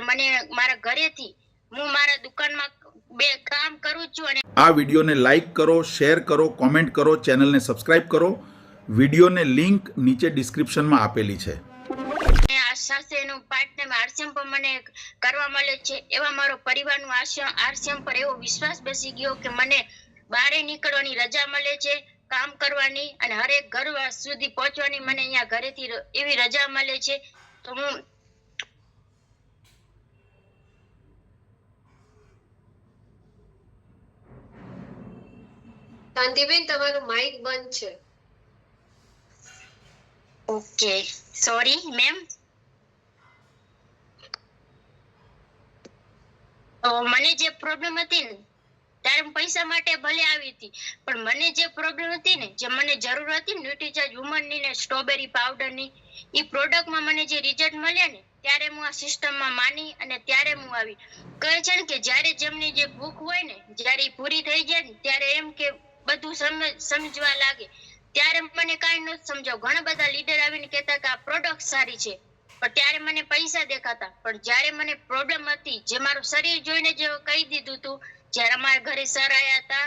મને મારા ઘરેથી હું મારા દુકાનમાં બે કામ કરું છું અને આ વિડીયોને લાઈક કરો, શેર કરો, કોમેન્ટ કરો, ચેનલને સબસ્ક્રાઇબ કરો. વિડીયોને લિંક નીચે ડિસ્ક્રિપ્શનમાં આપેલી છે. આ સાથે એનું પાર્ટ ટાઈમ આરસીએમ પણ મને કરવા મળે છે. એવા મારો પરિવારનું આરસીએમ પર એવો વિશ્વાસ બેસી ગયો કે મને બહાર નીકળવાની રજા મળે છે, કામ કરવાની અને હરેક ઘર સુધી પહોંચવાની મને અહીંયા ઘરેથી એવી રજા મળે છે. તો હું શાંતિબેન તમારું માઇક બંધ છે. Okay, sorry ma'am. તો મને જે પ્રોબ્લેમ હતી ને ત્યારે હું પૈસા માટે ભલે આવી હતી, પણ મને જે પ્રોબ્લેમ હતી ને, જે મને જરૂર હતી ન્યુટ્રીચાર્જ વુમનની ને સ્ટ્રોબેરી પાવડરની, એ પ્રોડક્ટમાં મને જે રિઝલ્ટ મળ્યા ને ત્યારે હું આ સિસ્ટમમાં માની અને ત્યારે હું આવી. કહે છે ને કે જ્યારે જેમની જે ભૂખ હોય ને જ્યારે એ પૂરી થઈ જાય ને ત્યારે એમ કે બધું સમજવા લાગે. ત્યારે મને કાંઈ નહોતું સમજાવ. ઘણા બધા લીડર આવીને કહેતા કે આ પ્રોડક્ટ સારી છે, પણ ત્યારે મને પૈસા દેખાતા. પણ જ્યારે મને પ્રોબ્લેમ હતી, જે મારું શરીર જોઈને જે કહી દીધું હતું, જ્યારે અમારા ઘરે સર આયા હતા,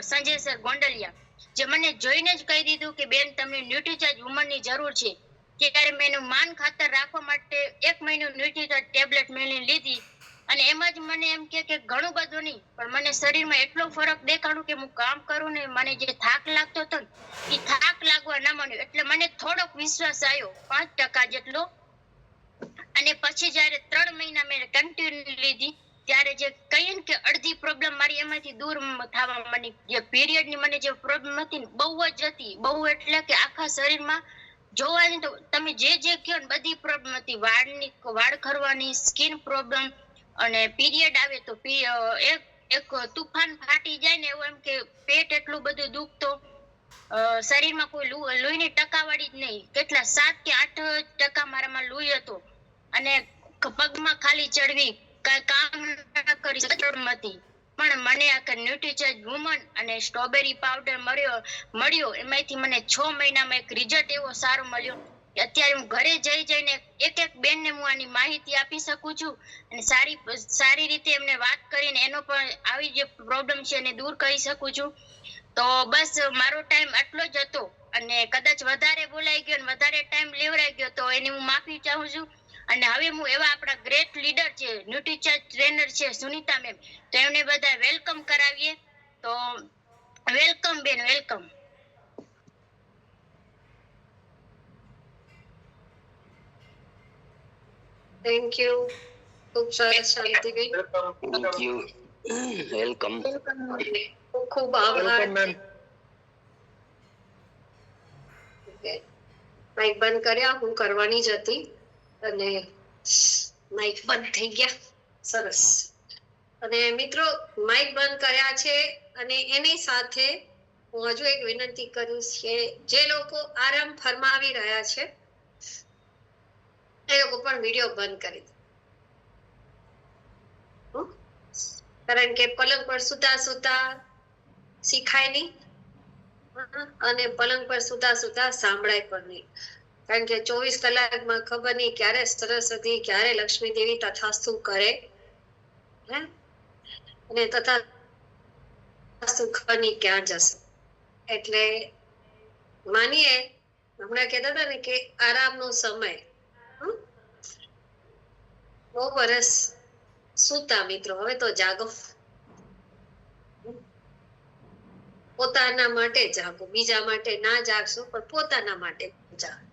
સંજય સર ગોંડલિયા, જે મને જોઈને જ કહી દીધું કે બેન તમને ન્યુટ્રીચાર્જ વુમનની જરૂર છે, ત્યારે મેં એનું માન ખાતર રાખવા માટે 1 મહિનો ન્યુટ્રીચાર્જ ટેબ્લેટ મેળવીને લીધી. અને એમાં જ મને એમ કે ઘણું બધું નહીં, પણ મને શરીરમાં એટલો ફરક દેખાડું કે હું કામ કરું ને મને જે થાક લાગતો હતો ને એ થાક લાગવા ના માંડ્યો. એટલે મને થોડોક વિશ્વાસ આવ્યો, 5% જેટલો. અને પછી જ્યારે 3 મહિના મેં કન્ટિન્યુ લીધી ત્યારે જે કહીએ ને કે અડધી પ્રોબ્લેમ મારી એમાંથી દૂર થવા માંડી. જે પીરિયડની મને જે પ્રોબ્લેમ હતી ને બહુ જ હતી, બહુ એટલે કે આખા શરીરમાં જોવાની તો તમે જે કહો ને બધી પ્રોબ્લેમ હતી. વાળ ખરવાની, સ્કિન પ્રોબ્લેમ અને પીરિયડ આવે તો એક તુફાન ફાટી જાય ને એવું, એમ કે પેટ એટલું બધું દુખતો, શરીરમાં કોઈ લોહીની ટકાવારી જ નહીં. કેટલા 7 કે 8% મારામાં લોહી હતો અને પગમાં ખાલી ચડવી, કામ ના કરી હતી. પણ મને આ ન્યુટ્રીચાર્જ વુમન અને સ્ટ્રોબેરી પાવડર મળ્યો એમાંથી મને 6 મહિનામાં એક રિઝલ્ટ એવો સારો મળ્યો કે અત્યારે હું ઘરે જઈને એક બેનને હું આની માહિતી આપી શકું છું અને સારી રીતે એમને વાત કરીને એનો પણ આવી જે પ્રોબ્લેમ છે એને દૂર કરી શકું છું. તો બસ મારો ટાઈમ આટલો જ હતો અને કદાચ વધારે બોલાઈ ગયો અને વધારે ટાઈમ લેવરાઈ ગયો તો એની હું માફી ચાહું છું. અને હવે હું એવા આપણા ગ્રેટ લીડર છે, ન્યુટ્રીચાર્જ ટ્રેનર છે સુનીતા મેમ, તો એમને બધા વેલકમ કરાવીએ. તો વેલકમ બેન, વેલકમ. Thank you. ખૂબ સરસ શાંતિબેન. Thank you, welcome. ખૂબ આભાર. માઇક બંધ કર્યા, હું કરવાની જ હતી અને માઇક બંધ થઈ ગયા. સરસ. અને મિત્રો માઇક બંધ કર્યા છે અને એની સાથે હું હજુ એક વિનંતી કરું કે જે લોકો આરામ ફરમાવી રહ્યા છે એ લોકો પણ વિડીયો બંધ કરી દે. કારણ કે પલંગ પર સુતા સુતા શીખાય નહીં અને પલંગ પર સુતા સુતા સાંભળાય પણ નહીં. કારણ કે 24 કલાકમાં ખબર નહીં ક્યારે સરસ્વતી, ક્યારે લક્ષ્મી દેવી તથાસ્તુ કરે અને તથાસ્તુ ખબર નહીં ક્યાં જશે. એટલે માનીએ હમણાં કહેતા હતા ને કે આરામનો સમય, 9 વર્ષ સુતા મિત્રો, હવે તો જાગો. પોતાના માટે જાગો, બીજા માટે ના જાગશો પણ પોતાના માટે જાગો.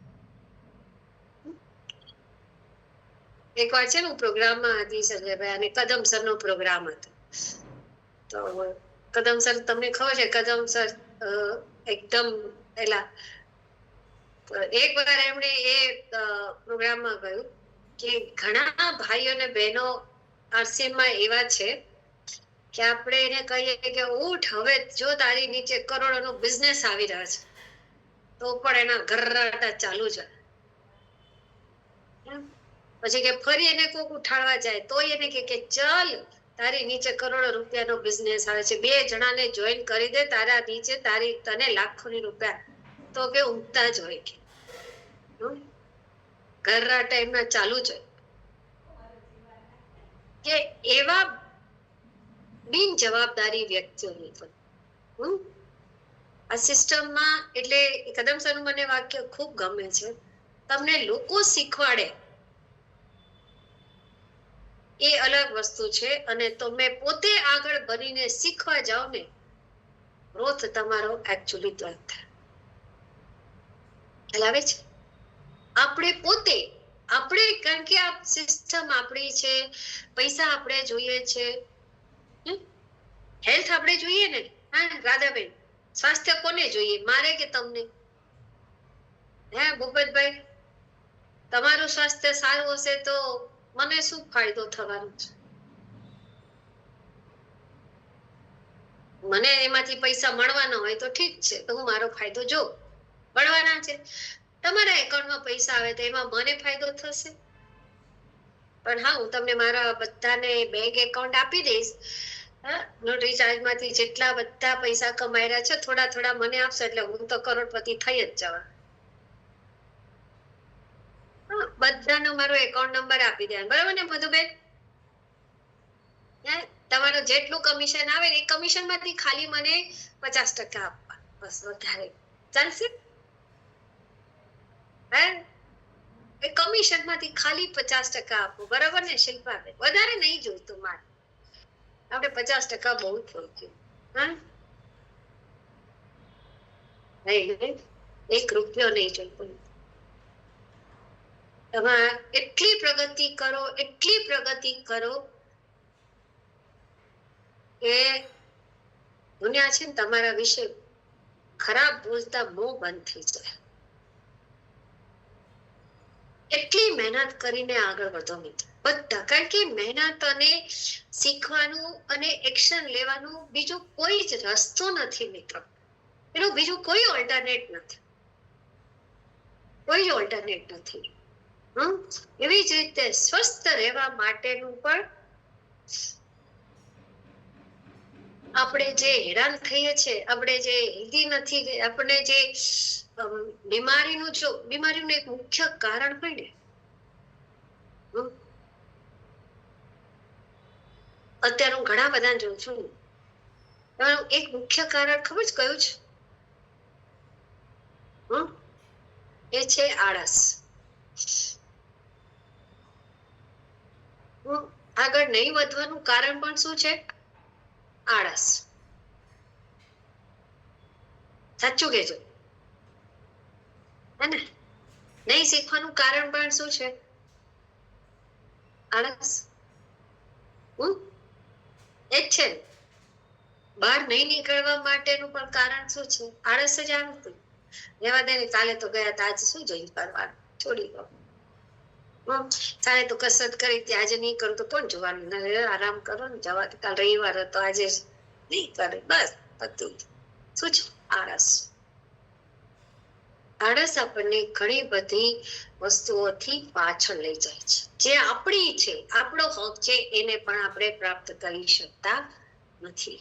એકવાર છે ને હું પ્રોગ્રામમાં હતી સંજયભાઈ, અને કદમ સર નો પ્રોગ્રામ હતો. તો કદમ સર તમને ખબર છે, કદમ સર એકદમ પેલા એક વાર એમણે એ પ્રોગ્રામમાં કહ્યું કે ઘણા ભાઈઓ અને બહેનો આરસીએમમાં એવા છે કે આપણે એને કહીએ કે ઉઠ હવે, જો તારી નીચે કરોડોનો બિઝનેસ આવી રહ્યો છે તો પણ એના ઘરરાટા ચાલુ છે. પછી કે ફરી એને કોક ઉઠાડવા જાય તો એને કે ચલ તારી નીચે કરોડો રૂપિયાનો બિઝનેસ આવે છે, 2 જણાને જોઈન કરી દે, તારા નીચે તને લાખોની રૂપિયા. તો કે ઊંઘતા જ હોય કે ઘરરાટા એમના ચાલુ જ હોય. એવા બિન જવાબદારી વ્યક્તિઓની પણ આ સિસ્ટમમાં, એટલે કદમ સરનું મને વાક્ય ખૂબ ગમે છે, તમને લોકો શીખવાડે એ અલગ વસ્તુ છે, અને તમે પોતે આગળ બનીને શીખવા જાઓ ને, ગ્રોથ તમારો એકચ્યુઅલી ત્વરિત થાય. ખ્યાલ આવે છે? આપણે પોતે, આપણે, કારણ કે આ સિસ્ટમ આપણી છે, પૈસા આપણે જોઈએ છે, હેલ્થ આપણે જોઈએ ને. હા રાધાબેન, સ્વાસ્થ્ય કોને જોઈએ, મારે કે તમને? હે ભૂપતભાઈ, તમારું સ્વાસ્થ્ય સારું હશે તો મને શું ફાયદો થવાનો છે? મને એમાંથી પૈસા મળવાના હોય તો ઠીક છે, તો હું મારો ફાયદો જો મળવાના છે. તમારા એકાઉન્ટમાં પૈસા આવે તો એમાં મને ફાયદો થશે. પણ હા, હું તમને મારા બધાને બેંક એકાઉન્ટ આપી દઈશ. રિચાર્જમાંથી જેટલા બધા પૈસા કમાયેલા છે, થોડા થોડા મને આપશો એટલે હું તો કરોડપતિ થઈ જ જવા. બધાનો મારો એકાઉન્ટ નંબર આપી દે, બરાબર ને મધુબેન? તમારું જેટલું કમિશન આવે એ કમિશન માંથી ખાલી મને 50% આપવા, બસ. વધારે ચાલશે? હે, એ કમિશન માંથી ખાલી 50% આપો, બરાબર ને શિલ્પાબેન? વધારે નહીં જોઈતું મારે, આપણે 50% બહુ થઈ ગયું. હા, નહીં, 1 રૂપિયો નહીં જોઈતો. તમે એટલી પ્રગતિ કરો, એટલી પ્રગતિ કરો કે દુનિયા છે ને તમારા વિશે ખરાબ બોલતા મોં બંધ થઈ જાય. એટલી મહેનત કરીને આગળ વધો મિત્રો, બધા. કારણ કે મહેનત અને શીખવાનું અને એક્શન લેવાનું બીજો કોઈ જ રસ્તો નથી મિત્રો. એનું બીજું કોઈ ઓલ્ટરનેટ નથી, કોઈ ઓલ્ટરનેટ નથી. એવી જ રીતે સ્વસ્થ રહેવા માટેનું પણ આપણે જે હેરાન થઈએ છીએ, આપણે જે હેલ્ધી નથી, આપણે જે બીમારીનું એક મુખ્ય કારણ હોય ને, અત્યારે હું ઘણા બધા જોઉં છું, એક મુખ્ય કારણ ખબર છે કયું છે? એ છે આળસ. આગળ નહીં વધવાનું કારણ પણ શું છે? આળસ. સાચું કેજો, હે ને? નહીં શીખવાનું કારણ પણ શું છે? આળસ. એ જ છે. બહાર નહીં નીકળવા માટેનું પણ કારણ શું છે? આળસ જ આવતું. રહેવા દે ને, કાલે તો ગયા હતા, આજે શું જોઈ કરવાનું, છોડી દો. કાલે તો કસરત કરી હતી, આજે નહીં કરું તો કોણ જોવાનું? આરામ કરો ને, જવા. કાલ રવિવાર હતો, આજે નહીં કરે, બસ. બધું શું છે? આળસ. આળસ આપણને ઘણી બધી વસ્તુઓથી પાછળ લઈ જાય છે. જે આપણી છે, આપણો હક છે, એને પણ આપણે પ્રાપ્ત કરી શકતા નથી.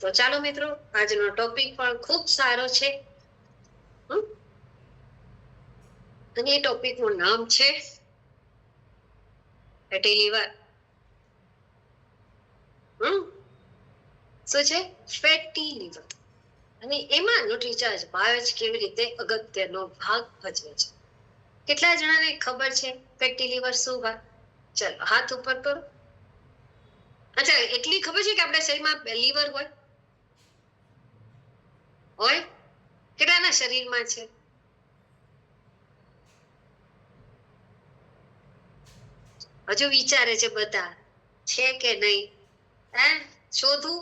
તો ચાલો મિત્રો, આજનો ટોપિક પણ ખૂબ સારો છે, અને એ ટોપિક નું નામ છે ફેટી લીવર. શું છે? Fatty liver. અને એમાં ન્યુટ્રીચાર્જ બાયોજ કેવી રીતે અગત્યનો ભાગ ભજવે છે. કેટલા જણાને ખબર છે ફેટી લીવર શું વાત? ચલો હાથ ઉપર કરો. અચ્છા, એટલી ખબર છે કે આપણા શરીરમાં લીવર હોય? કેટલાના શરીરમાં છે? હજુ વિચારે છે બધા, છે કે નહીં? શોધું,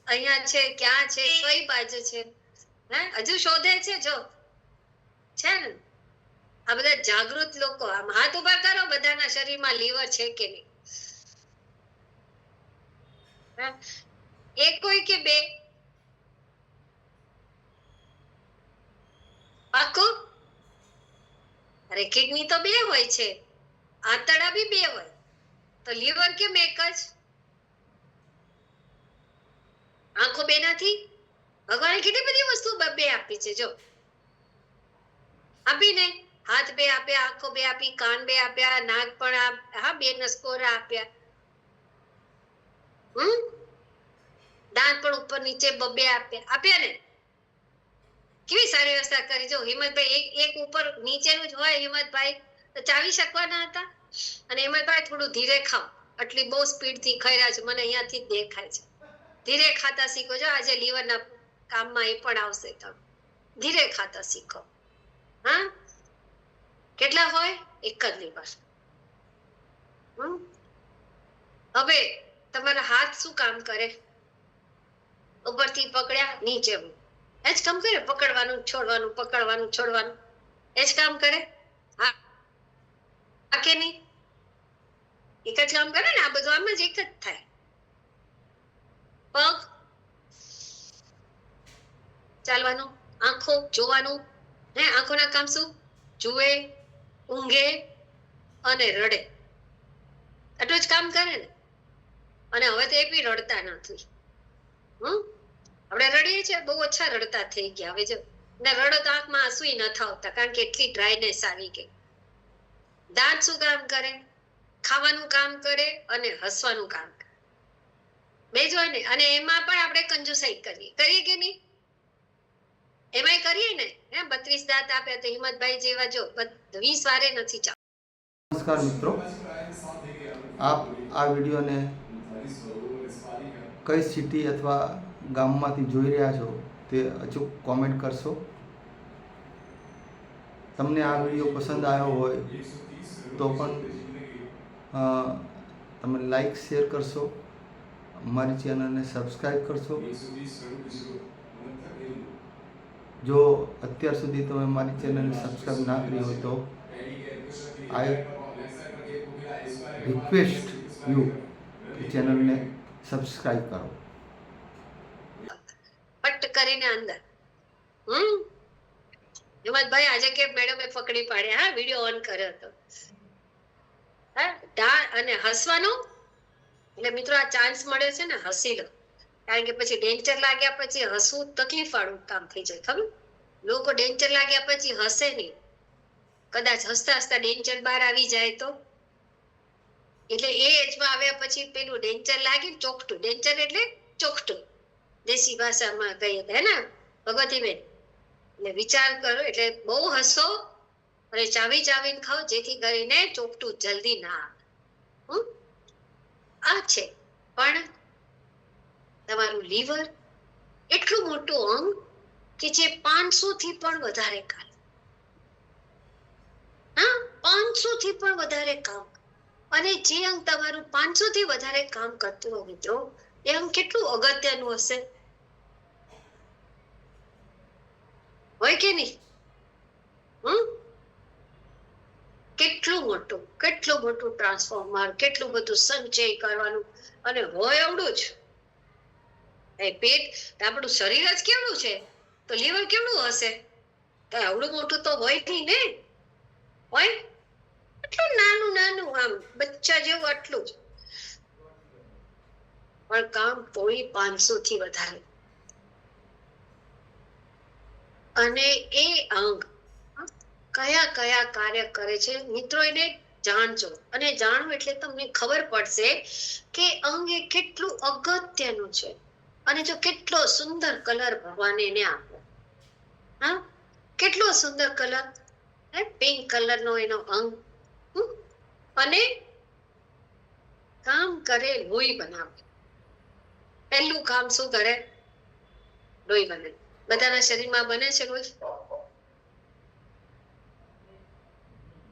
અહીંયા છે, ક્યાં છે, કઈ બાજુ છે? હજુ શોધે છે. જો છે ને, આ બધા જાગૃત લોકો, આમ હાથ ઉભા કરો, બધાના શરીરમાં લીવર છે કે નહીં? એક કોઈ કે બે? પાકું? અરે કિડની તો બે હોય છે, આંતરડા બી બે હોય, તો લીવર કેમ એક જ? આંખો બે નથી? ભગવાને કેટલી બધી વસ્તુ બે આપી છે. જો આપીને, હાથ બે આપ્યા, આંખો બે આપી, કાન બે આપ્યા, નાક પણ, હા, બે નસકોરા આપ્યા. દાંત પણ ઉપર નીચે બબે આપ્યા ને. કેવી સારી વ્યવસ્થા કરી. જો હિંમતભાઈ એક ઉપર નીચેનું જ હોય હિંમતભાઈ તો ચાવી શકવાના હતા. અને હિંમતભાઈ થોડું ધીરે ખાઓ. આટલી બહુ સ્પીડ થી ખાઈ રહ્યા છે, મને અહીંયાથી જ દેખાય છે. ધીરે ખાતા શીખો. જો આજે લીવરના કામમાં એ પણ આવશે. તમે ધીરે ખાતા શીખો. હા, કેટલા હોય? એક જ લીવર. હવે તમારા હાથ શું કામ કરે? ઉપરથી પકડ્યા નીચે એ જ કામ કરે. પકડવાનું છોડવાનું, પકડવાનું છોડવાનું એ જ કામ કરે. હા કે નહીં? એક જ કામ કરે ને. આ બધું આમ જ એક જ થાય. પગ ચાલવાનું, આંખો જોવાનું. આંખોના કામ શું? જુએ, ઊંઘે અને રડે. આટલું જ કામ કરે ને. અને હવે તો એ બી રડતા નથી. આપણે રડીએ છીએ, બહુ ઓછા રડતા થઈ ગયા. હવે જો ને રડો તો આંખમાં આંસુય નથી આવતા, કારણ કે એટલી ડ્રાયનેસ આવી ગઈ. દાંત શું કામ કરે? ખાવાનું કામ કરે અને હસવાનું કામ કરે. બે જ હોય ને. અને એમાં પણ આપણે કંજુસાઈ કરીએ કે નહીં? એમાંય કરીએ ને. 32 દાંત આપ્યા તો હિંમતભાઈ જેવા જો 20 વારે નથી ચાલતું. નમસ્કાર મિત્રો, આપ આ વિડીયોને કઈ સિટી અથવા ગામમાંથી જોઈ રહ્યા છો તે અચૂક કોમેન્ટ કરશો. તમને આ વિડીયો પસંદ આવ્યો હોય તો પણ તમે લાઈક શેર કરશો, અમારી ચેનલને સબસ્ક્રાઈબ કરશો. જો અત્યાર સુધી તમે મારી ચેનલને સબસ્ક્રાઈબ ના કરી હોય તો આઈ રિક્વેસ્ટ યુ કે ચેનલને સબસ્ક્રાઈબ કરો. પટ કરીને અંદર હિંમતભાઈ આજે કે મેડમે પકડી પાડ્યા. હા, વિડીયો ઓન કર્યો હતો. અને હસવાનું એટલે મિત્રો આ ચાન્સ મળે છે ને, હસી લો. કારણ કે પછી ડેન્ચર લાગ્યા પછી હસવું તકલીફ વાળું કામ થઈ જાય. ખબર? લોકો ડેન્ચર લાગ્યા પછી હસે નહીં. કદાચ હસતા હસતા ડેન્ચર બહાર આવી જાય તો. એટલે એ એજમાં આવ્યા પછી પેલું ડેન્ચર લાગે ચોકટું. ડેન્ચર એટલે ચોકટું, દેશી ભાષામાં કહીએ હે ને ભગવતીબેન. એટલે વિચાર કરો. એટલે બહુ હસો અને ચાવી ચાવીને ખાઓ, જેથી કરીને ચોકટું જલ્દી ના આવે. આ છે. પણ તમારું લીવર એટલું મોટું અંગ કે જે 500 થી પણ વધારે કામ. 500 થી પણ વધારે કામ. અને જે અંગ તમારું 500 થી વધારે કામ કરતું હોય મિત્રો, એ અંગ કેટલું અગત્યનું હશે? હોય કે નહીં? કેટલું મોટું ટ્રાન્સફોર્મર, કેટલું બધું સંચય કરવાનું. અને હોય એવડું જ. પેટ આપણું શરીર જ કેવડું છે તો લીવર કેવડું હશે? તો આવડું મોટું તો હોય નહીં ને. હોય એટલું નાનું નાનું, આમ બચ્ચા જેવું આટલું જ. પણ કામ તોય 500 થી વધારે. અને એ અંગ કયા કયા કાર્ય કરે છે મિત્રો, એને જાણજો. અને જાણવું એટલે તમને ખબર પડશે કે અંગ એ કેટલું અગત્યનું છે. અને જો કેટલો સુંદર કલર ભગવાને એને આપ્યો. કેટલો સુંદર કલર, પિંક કલર નો એનો અંગ. અને કામ કરે, લોહી બનાવે. પહેલું કામ શું કરે? લોહી બને. બધાના શરીરમાં બને છે લોહી?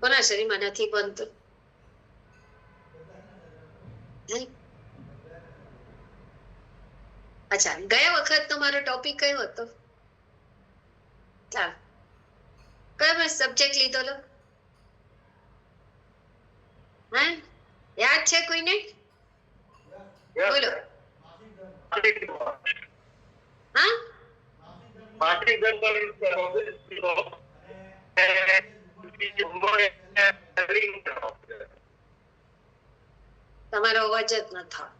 કોના શરીરમાં નથી બનતું? અચ્છા, ગયા વખત તમારો ટોપિક કયો હતો? ચાલો, કયો સબ્જેક્ટ લીધો લો? યાદ છે કોઈને? બોલો. હા, તમારો અવાજ જ ન થાય.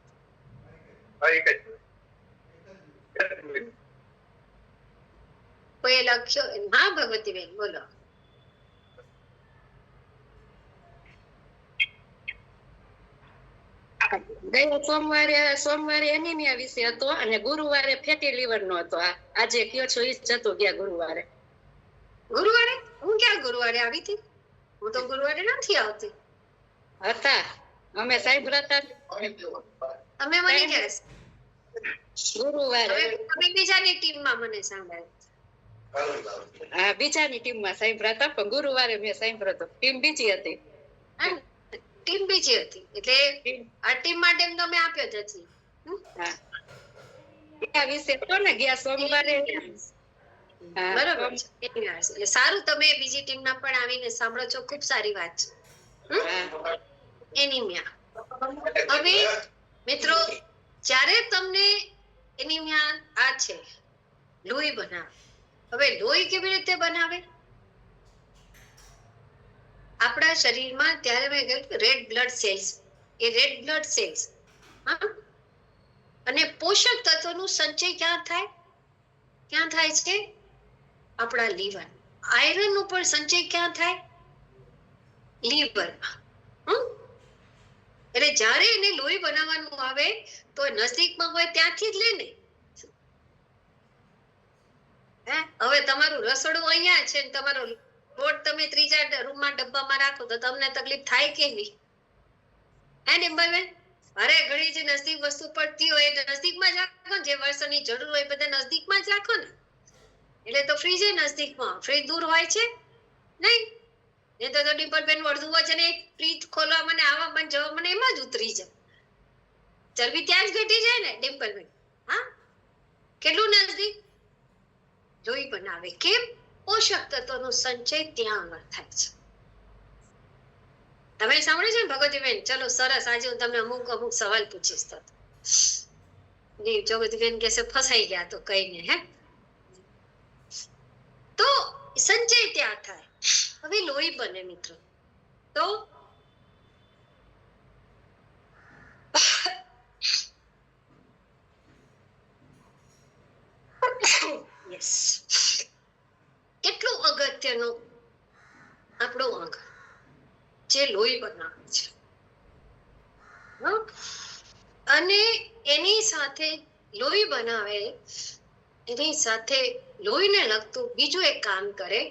કોઈ લખ્યો? હા ભગવતીબેન બોલો. ગયા સોમવારે એનિમિયા વિશે હતો અને ગુરુવારે ફેટી લીવર નો હતો. આજે કયો છો ઈ જ હતો ગયા ગુરુવારે. ગુરુવારે હું ક્યાં ગુરુવારે આવી હતી? હું તો ગુરુવારે નથી આવતી. હતા અમે સાંભળ્યા હતા તમે મને ક્યારે ગુરુવારે. તમે બીજાની ટીમમાં મને સાંભળ્યા. હા, બીજાની ટીમમાં સાંભળ્યા હતા, પણ ગુરુવારે મેં સાંભળ્યો હતો. ટીમ બીજી હતી. ટીમ બીજી હતી એટલે આ ટીમ માટે તમે આપ્યો જ નથી. હા, એના વિશે તો ને ગયા સોમવારે. હા, બરાબર છે. એટલે સારું તમે બીજી ટીમના પણ આવીને સાંભળો છો, ખૂબ સારી વાત છે. એનિમિયા. હવે મિત્રો, જ્યારે તમને એનિમિયા આ છે, લોહી બનાવે. હવે લોહી કેવી રીતે બનાવે? આપણા શરીરમાં ત્યારે મેં કહ્યું રેડ બ્લડ સેલ્સ, એ રેડ બ્લડ સેલ્સ અને પોષક તત્વોનું સંચય ક્યાં થાય? ક્યાં થાય છે? આપણા લીવર. આયરન નું પણ સંચય ક્યાં થાય? લીવરમાં. એટલે જ્યારે એને લોહી બનાવવાનું આવે તો નજીકમાં હોય ત્યાંથી જ લે ને. હવે તમારું રસોડું અહીંયા છે ને તમારો લોટ તમે ત્રીજા રૂમમાં ડબ્બામાં રાખો તો તમને તકલીફ થાય કે નહીં? હે ડિમ્પલબેન? અરે ઘણી જે નજદીક વસ્તુ પડતી હોય નજદીકમાં જ રાખો ને, જે વસ્તુની જરૂર હોય બધા નજદીકમાં જ રાખો ને. એટલે તો ફ્રીજ નજદીકમાં, ફ્રીજ દૂર હોય છે નહીં? એ તો ડિમ્પલબેન અડધું વજન એક ફ્રીજ ખોલવા મને આવા મને જવા મને એમાં જ ઉતરી જાય. ચરબી ત્યાં જ ઘટી જાય ને ડિમ્પલબેન. હા, કેટલું નજદીક લોહી બનાવે. કેમ? પોષક તત્વોનો સંચય ત્યાં આગળ થાય છે. તમે સાંભળ્યું છે ને ભગવતીબેન? ચલો સરસ, આજે હું તમને અમુક સવાલ પૂછીશ. જગવતીબેન કહેશે ફસાઈ ગયા તો કઈ નહીં. હે, તો સંચય ત્યાં થાય. હવે લોહી બને મિત્રો, તો યસ, કેટલું અગત્યનું આપણું અંગ જે લોહી બનાવે છે. અને એની સાથે લોહી બનાવે, એની સાથે લોહીને લગતું બીજું એક કામ કરે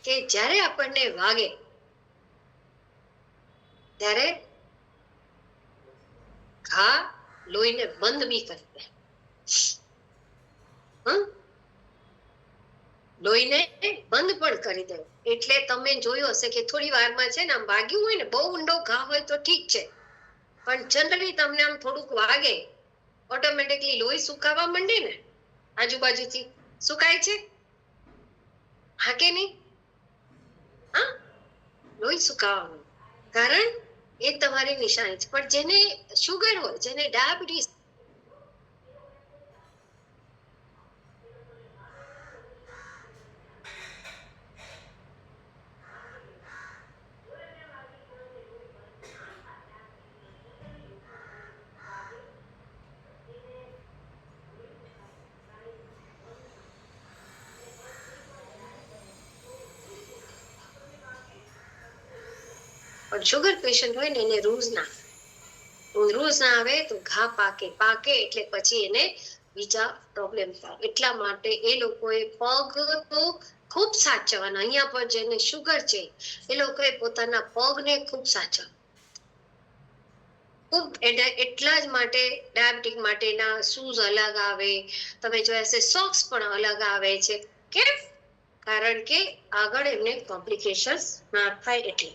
કે જ્યારે આપણને વાગે ત્યારે ઘા લોહીને બંધ બી કરી દે. લોહીને બંધ પણ કરી દે. એટલે તમે જોયું હશે કે થોડી વારમાં છે ને આમ વાગ્યું હોય ને, બહુ ઊંડો ઘા હોય તો ઠીક છે, પણ જનરલી તમને આમ થોડુંક વાગે ઓટોમેટિકલી લોહી સુકાવા માંડે ને, આજુબાજુથી સુકાય છે. હા કે નહીં? હા, લોહી સુકાવા માંડે, કારણ એ તમારી નિશાની છે. પણ જેને શુગર હોય, જેને ડાયાબિટીસ, પણ શુગર પેશન્ટ હોય ને એને રૂઝ ના આવે તો ઘા પાકે એટલે પછી એને બીજા પ્રોબ્લેમ થાય. એટલા માટે એ લોકોએ પગ તો ખૂબ સાચવવાના. અહીંયા પર જેને શુગર છે એ લોકોએ પોતાના પગને ખૂબ સાચવવા. ખૂબ એટલા જ માટે ડાયાબિટીક માટેના શૂઝ અલગ આવે, તમે જોયા હશે સોક્સ પણ અલગ આવે છે. કેમ? કારણ કે આગળ એમને કોમ્પ્લિકેશન્સ ના થાય. એટલે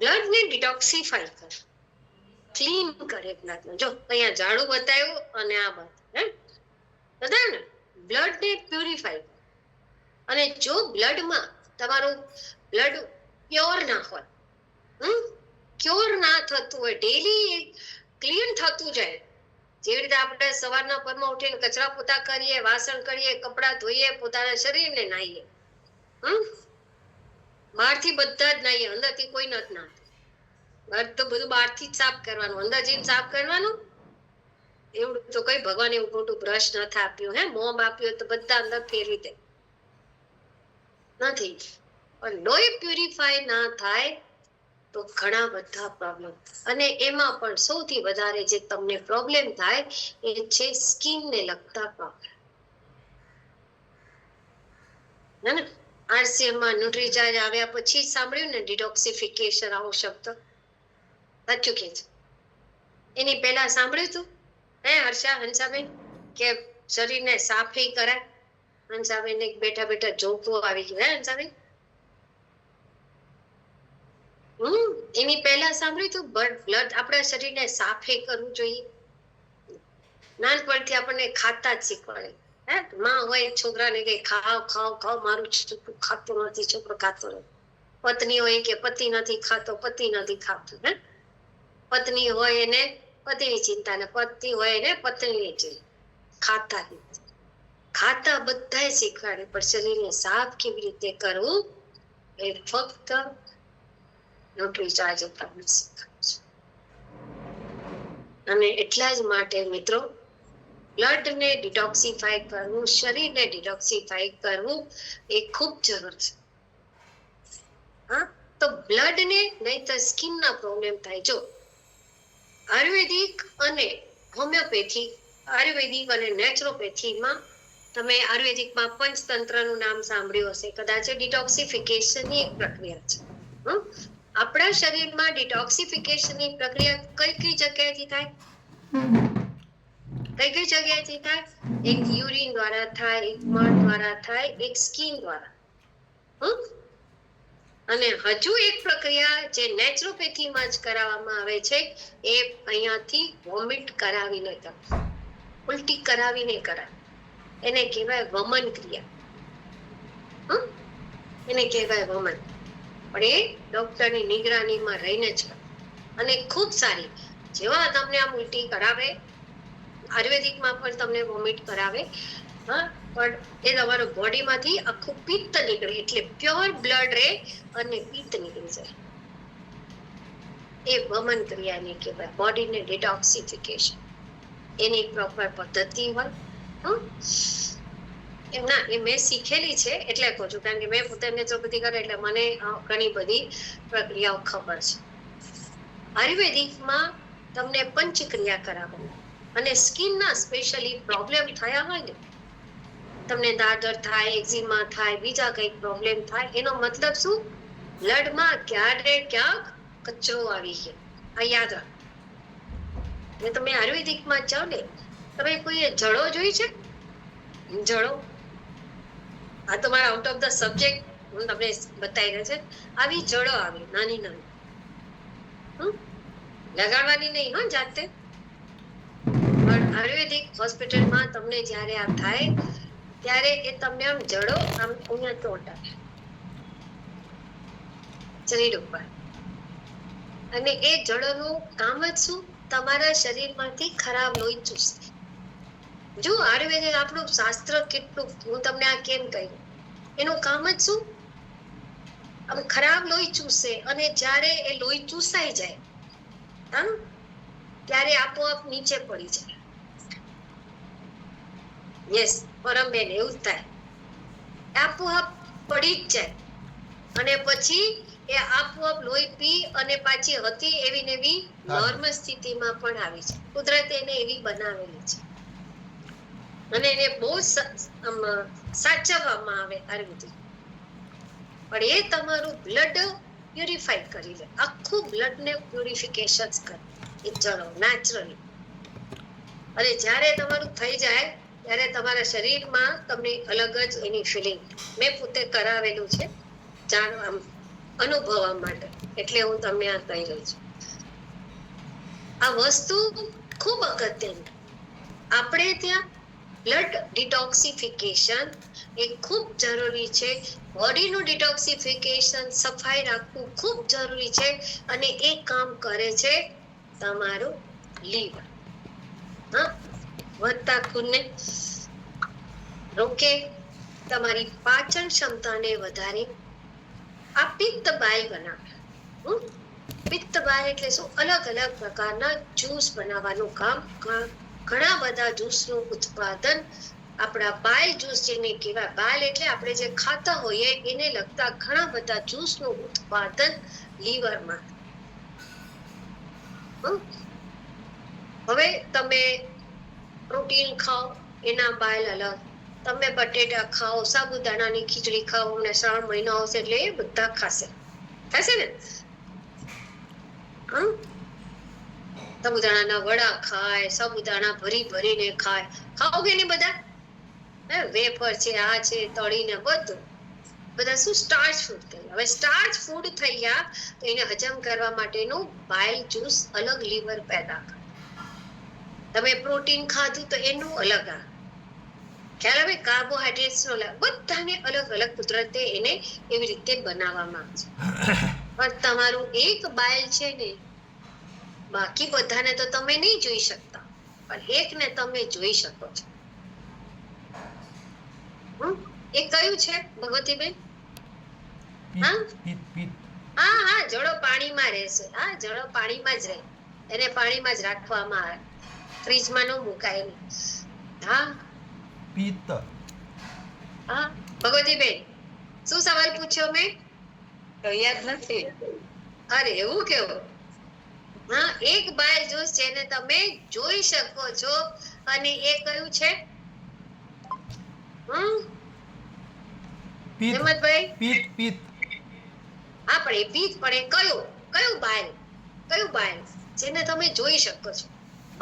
બ્લડ ને ડિટોક્સિફાઈ કરે, ક્લીન કરે બ્લડ. જો અહીંયા ઝાડુ બતાવ્યું અને આ બતાવ્યું ને, બ્લડ ને પ્યુરિફાઈ. અને જો બ્લડમાં તમારું બ્લડ પ્યોર ના હોય, ક્યોર ના થતું હોય, ડેલી ક્લીન થતું જાય, જેવી રીતે આપણે સવારના પરમાં ઉઠીને કચરા પોતા કરીએ, વાસણ કરીએ, કપડાં ધોઈએ, પોતાના શરીરને નાહીએ, બહારથી બધા જ નાહીએ, અંદરથી કોઈ નથી નાહતું. તો બધું બહારથી જ સાફ કરવાનું, અંદર જઈને સાફ કરવાનું. એવું તો કઈ ભગવાન એવું મોટું બ્રશ નથી આપ્યું, હે મોમ આપ્યું તો બધા અંદર ફેરવી દે નથી. પણ લોહી પ્યુરિફાય ના થાય તો ઘણા બધા પ્રોબ્લેમ, અને એમાં પણ સૌથી વધારે જે તમને પ્રોબ્લેમ થાય એ છે સ્કિનને લગતા પ્રોબ્લેમ. ને RCM માં ન્યુટ્રીચાર્જ આવ્યા પછી સાંભળ્યું ને ડિટોક્સિફિકેશન આવો શબ્દ, સાચું કે છે? એની પહેલા સાંભળ્યું તું હંસાબેન કે શરીરને સાફી કરાય? હંસાબેન બેઠા બેઠા જોકવું આવી ગયું હંસાબેન? એની પહેલા સાંભળ્યું તું બ્લડ આપણા શરીરને સાફી કરવું જોઈએ. નાનપણથી આપણને ખાતા જ શીખવાડે. માં હોય છોકરાને કે ખાવ ખાવ ખાવ, મારું છોકરું ખાતું નથી, છોકરો ખાતો નથી. પત્ની હોય કે પતિ નથી ખાતો, પતિ નથી ખાતું. પત્ની હોય એને પતિની ચિંતા, ને પતિ હોય એને પત્નીની ચિંતા. ખાતા બધાય શીખવાડે, પણ શરીરને સાફ કેવી રીતે કરવું એ ફક્ત ન્યુટ્રીચાર્જ તમને શીખવાડે છે. અને એટલા જ માટે મિત્રો, બ્લડને ડિટોક્સિફાય કરવું, શરીરને ડિટોક્સિફાય કરવું એ ખૂબ જરૂર છે. તો બ્લડને નહીં તો સ્કિનના પ્રોબ્લેમ થાય. જો આયુર્વેદિક અને હોમિયોપેથી, આયુર્વેદિક અને નેચરોપેથીમાં તમે આયુર્વેદિકમાં પંચતંત્રનું નામ સાંભળ્યું હશે કદાચ. ડિટોક્સિફિકેશનની એક પ્રક્રિયા છે. આપણા શરીરમાં ડિટોક્સિફિકેશનની પ્રક્રિયા કઈ કઈ જગ્યાએથી થાય? કઈ કઈ જગ્યાએથી થાય? એક યુરિન દ્વારા થાય, એક મળ દ્વારા થાય, એક સ્કિન દ્વારા. અને હજુ એક પ્રક્રિયા જે નેચરોપેથીમાં જ કરાવવામાં આવે છે, એ અહીંયાથી વોમિટ કરાવીને કરાય, ઉલટી કરાવીને કરાય. એને કહેવાય વમન ક્રિયા. એને કહેવાય વમન. પણ એ ડોક્ટરની નિગરાનીમાં રહીને જ કરે, અને ખૂબ સારી. જેવા તમને આમ ઉલટી કરાવે, આયુર્વેદિકમાં પણ તમને વોમિટ કરાવે, પણ એ તમારું બોડીમાંથી આખું પિત્ત નીકળે, એટલે પ્યોર બ્લડ રહે અને પિત્ત નીકળી જાય. એ વમન ક્રિયાને કહેવાય, બોડીને ડિટોક્સિફિકેશન. એની પ્રોપર પદ્ધતિ હોય. એમ ના, એ મેં શીખેલી છે એટલે કહું છું, કારણ કે મેં પોતે નેચરોપેથી કરે એટલે મને ઘણી બધી પ્રક્રિયાઓ ખબર છે. આયુર્વેદિકમાં તમને પંચક્રિયા કરાવવાની, અને સ્કિનના સ્પેશિયલી પ્રોબ્લેમ થયા હોય ને, તમને દાદર થાય, એક્ઝિમા થાય, બીજા કંઈક પ્રોબ્લેમ થાય, એનો મતલબ શું? બ્લડમાં ક્યારે ક્યાંક કચરો આવી ગયો. આ યાદ રાખો. તમે આયુર્વેદિકમાં જાઓ ને, તમે કોઈ જડો જોઈ છે? જડો, આ તમારા આઉટ ઓફ ધ સબ્જેક્ટ હું તમને બતાવી રહ્યો છે. આવી જડો આવી નાની નાની, લગાડવાની નહીં હો જાતે. પણ આયુર્વેદિક હોસ્પિટલમાં તમને જ્યારે આ થાય ત્યારે એ તમને આમ જડો આમ અહીંયા ચોંટાડે શરીર ઉપર, અને એ જડોનું કામ જ શું? તમારા શરીરમાંથી ખરાબ લોહી ચૂસે. જો આયુર્વેદ આપણું શાસ્ત્ર કેટલું, હું તમને આ કેમ કહ્યું, એનું કામ જ શું? આમ ખરાબ લોહી ચૂસે, અને જ્યારે એ લોહી ચૂસાઈ જાય ત્યારે આપોઆપ નીચે પડી જાય. યસ પરમબેન, એવું જ થાય. આપોઆપ પડી જ જાય, અને પછી એ આપોઆપ લોહી પી અને પાછી હતી એવી ને એવી નોર્મલ સ્થિતિમાં પણ આવી છે. કુદરતે એને એવી બનાવેલી છે, અને એને બહુ સાચવવામાં આવે આયુર્વેદિક. પણ એ તમારું બ્લડ પ્યુરિફાઈ કરી લે, આખું બ્લડને પ્યુરિફિકેશન કરે એ જડો નેચરલી. અને જ્યારે તમારું થઈ જાય ત્યારે તમારા શરીરમાં તમને અલગ જ એની ફિલિંગ. મેં પોતે કરાવેલું છે જાણવા, અનુભવવા માટે, એટલે હું તમને આ કહી રહી છું. આ વસ્તુ ખૂબ અગત્યની. આપણે ત્યાં બ્લડ ડિટોક્સિફિકેશન એ ખૂબ જરૂરી છે. બોડીનું ડિટોક્સિફિકેશન, સફાઈ રાખવું ખૂબ જરૂરી છે, અને એ કામ કરે છે તમારું લીવર. વધતા ખૂનને રોકે, તમારી પાચન ક્ષમતાને વધારે. આ પિત્ત બાય બનાવે. પિત્ત બાય એટલે શું? અલગ અલગ પ્રકારના જ્યુસ બનાવવાનું કામ. ઘણા બધા જ્યુસનું ઉત્પાદન આપણા બાયલ જ્યુસ જેને કહેવાય, બાયલ એટલે આપણે જે ખાતા હોઈએ એને લગતા ઘણા બધા જ્યુસનું ઉત્પાદન લીવરમાં. હમ? હવે તમે પ્રોટીન ખાઓ એના બાયલ અલગ, તમે બટેટા ખાઓ, સાબુદાણાની ખીચડી ખાઓ અને 3 મહિનો આવશે એટલે એ બધા ખાશે ને? હમ? સાબુદાણાના વડા ખાય, સાબુદાણા ભરીને ખાય, ખાઓ કે નહીં બધા? વેફર છે, આ છે, તળીને બધું, બધા શું સ્ટાર્ચ ફૂડ કહે. હવે સ્ટાર્ચ ફૂડ થઈ ગયા તો એને હજમ કરવા માટેનું બાઇલ જ્યુસ અલગ લીવર પેદા કરે. તમે પ્રોટીન ખાધું તો એનું અલગ આ ખ્યાલ આવે, કાર્બોહાઈડ્રેટ્સ નો અલગ, બધાને અલગ અલગ કુદરતે એને એવી રીતે બનાવવામાં આવે છે. પણ તમારું એક બાઇલ છે ને, બાકી બધાને તો તમે નહીં જોઈ શકતા, પણ એકને તમે જોઈ શકો છો. એ કયું છે ભગવતીબેન? હા, જળો પાણીમાં રહેશે. હા, જળો પાણીમાં જ રહે, એને પાણીમાં જ રાખવામાં આવે, ફ્રીજમાં ન મુકાય નહીં. હા પિત્ત. હા ભગવતીબેન, શું સવાલ પૂછ્યો મેં? તો યાદ નથી. અરે એવું કેવું? હા, એક બાય જ્યુસ જેને તમે જોઈ શકો છો, અને એ કયું છે? હેમંતભાઈ? પિત્ત. હા, પણ એ પિત્ત, પણ એ કયું બાયલ જેને તમે જોઈ શકો છો?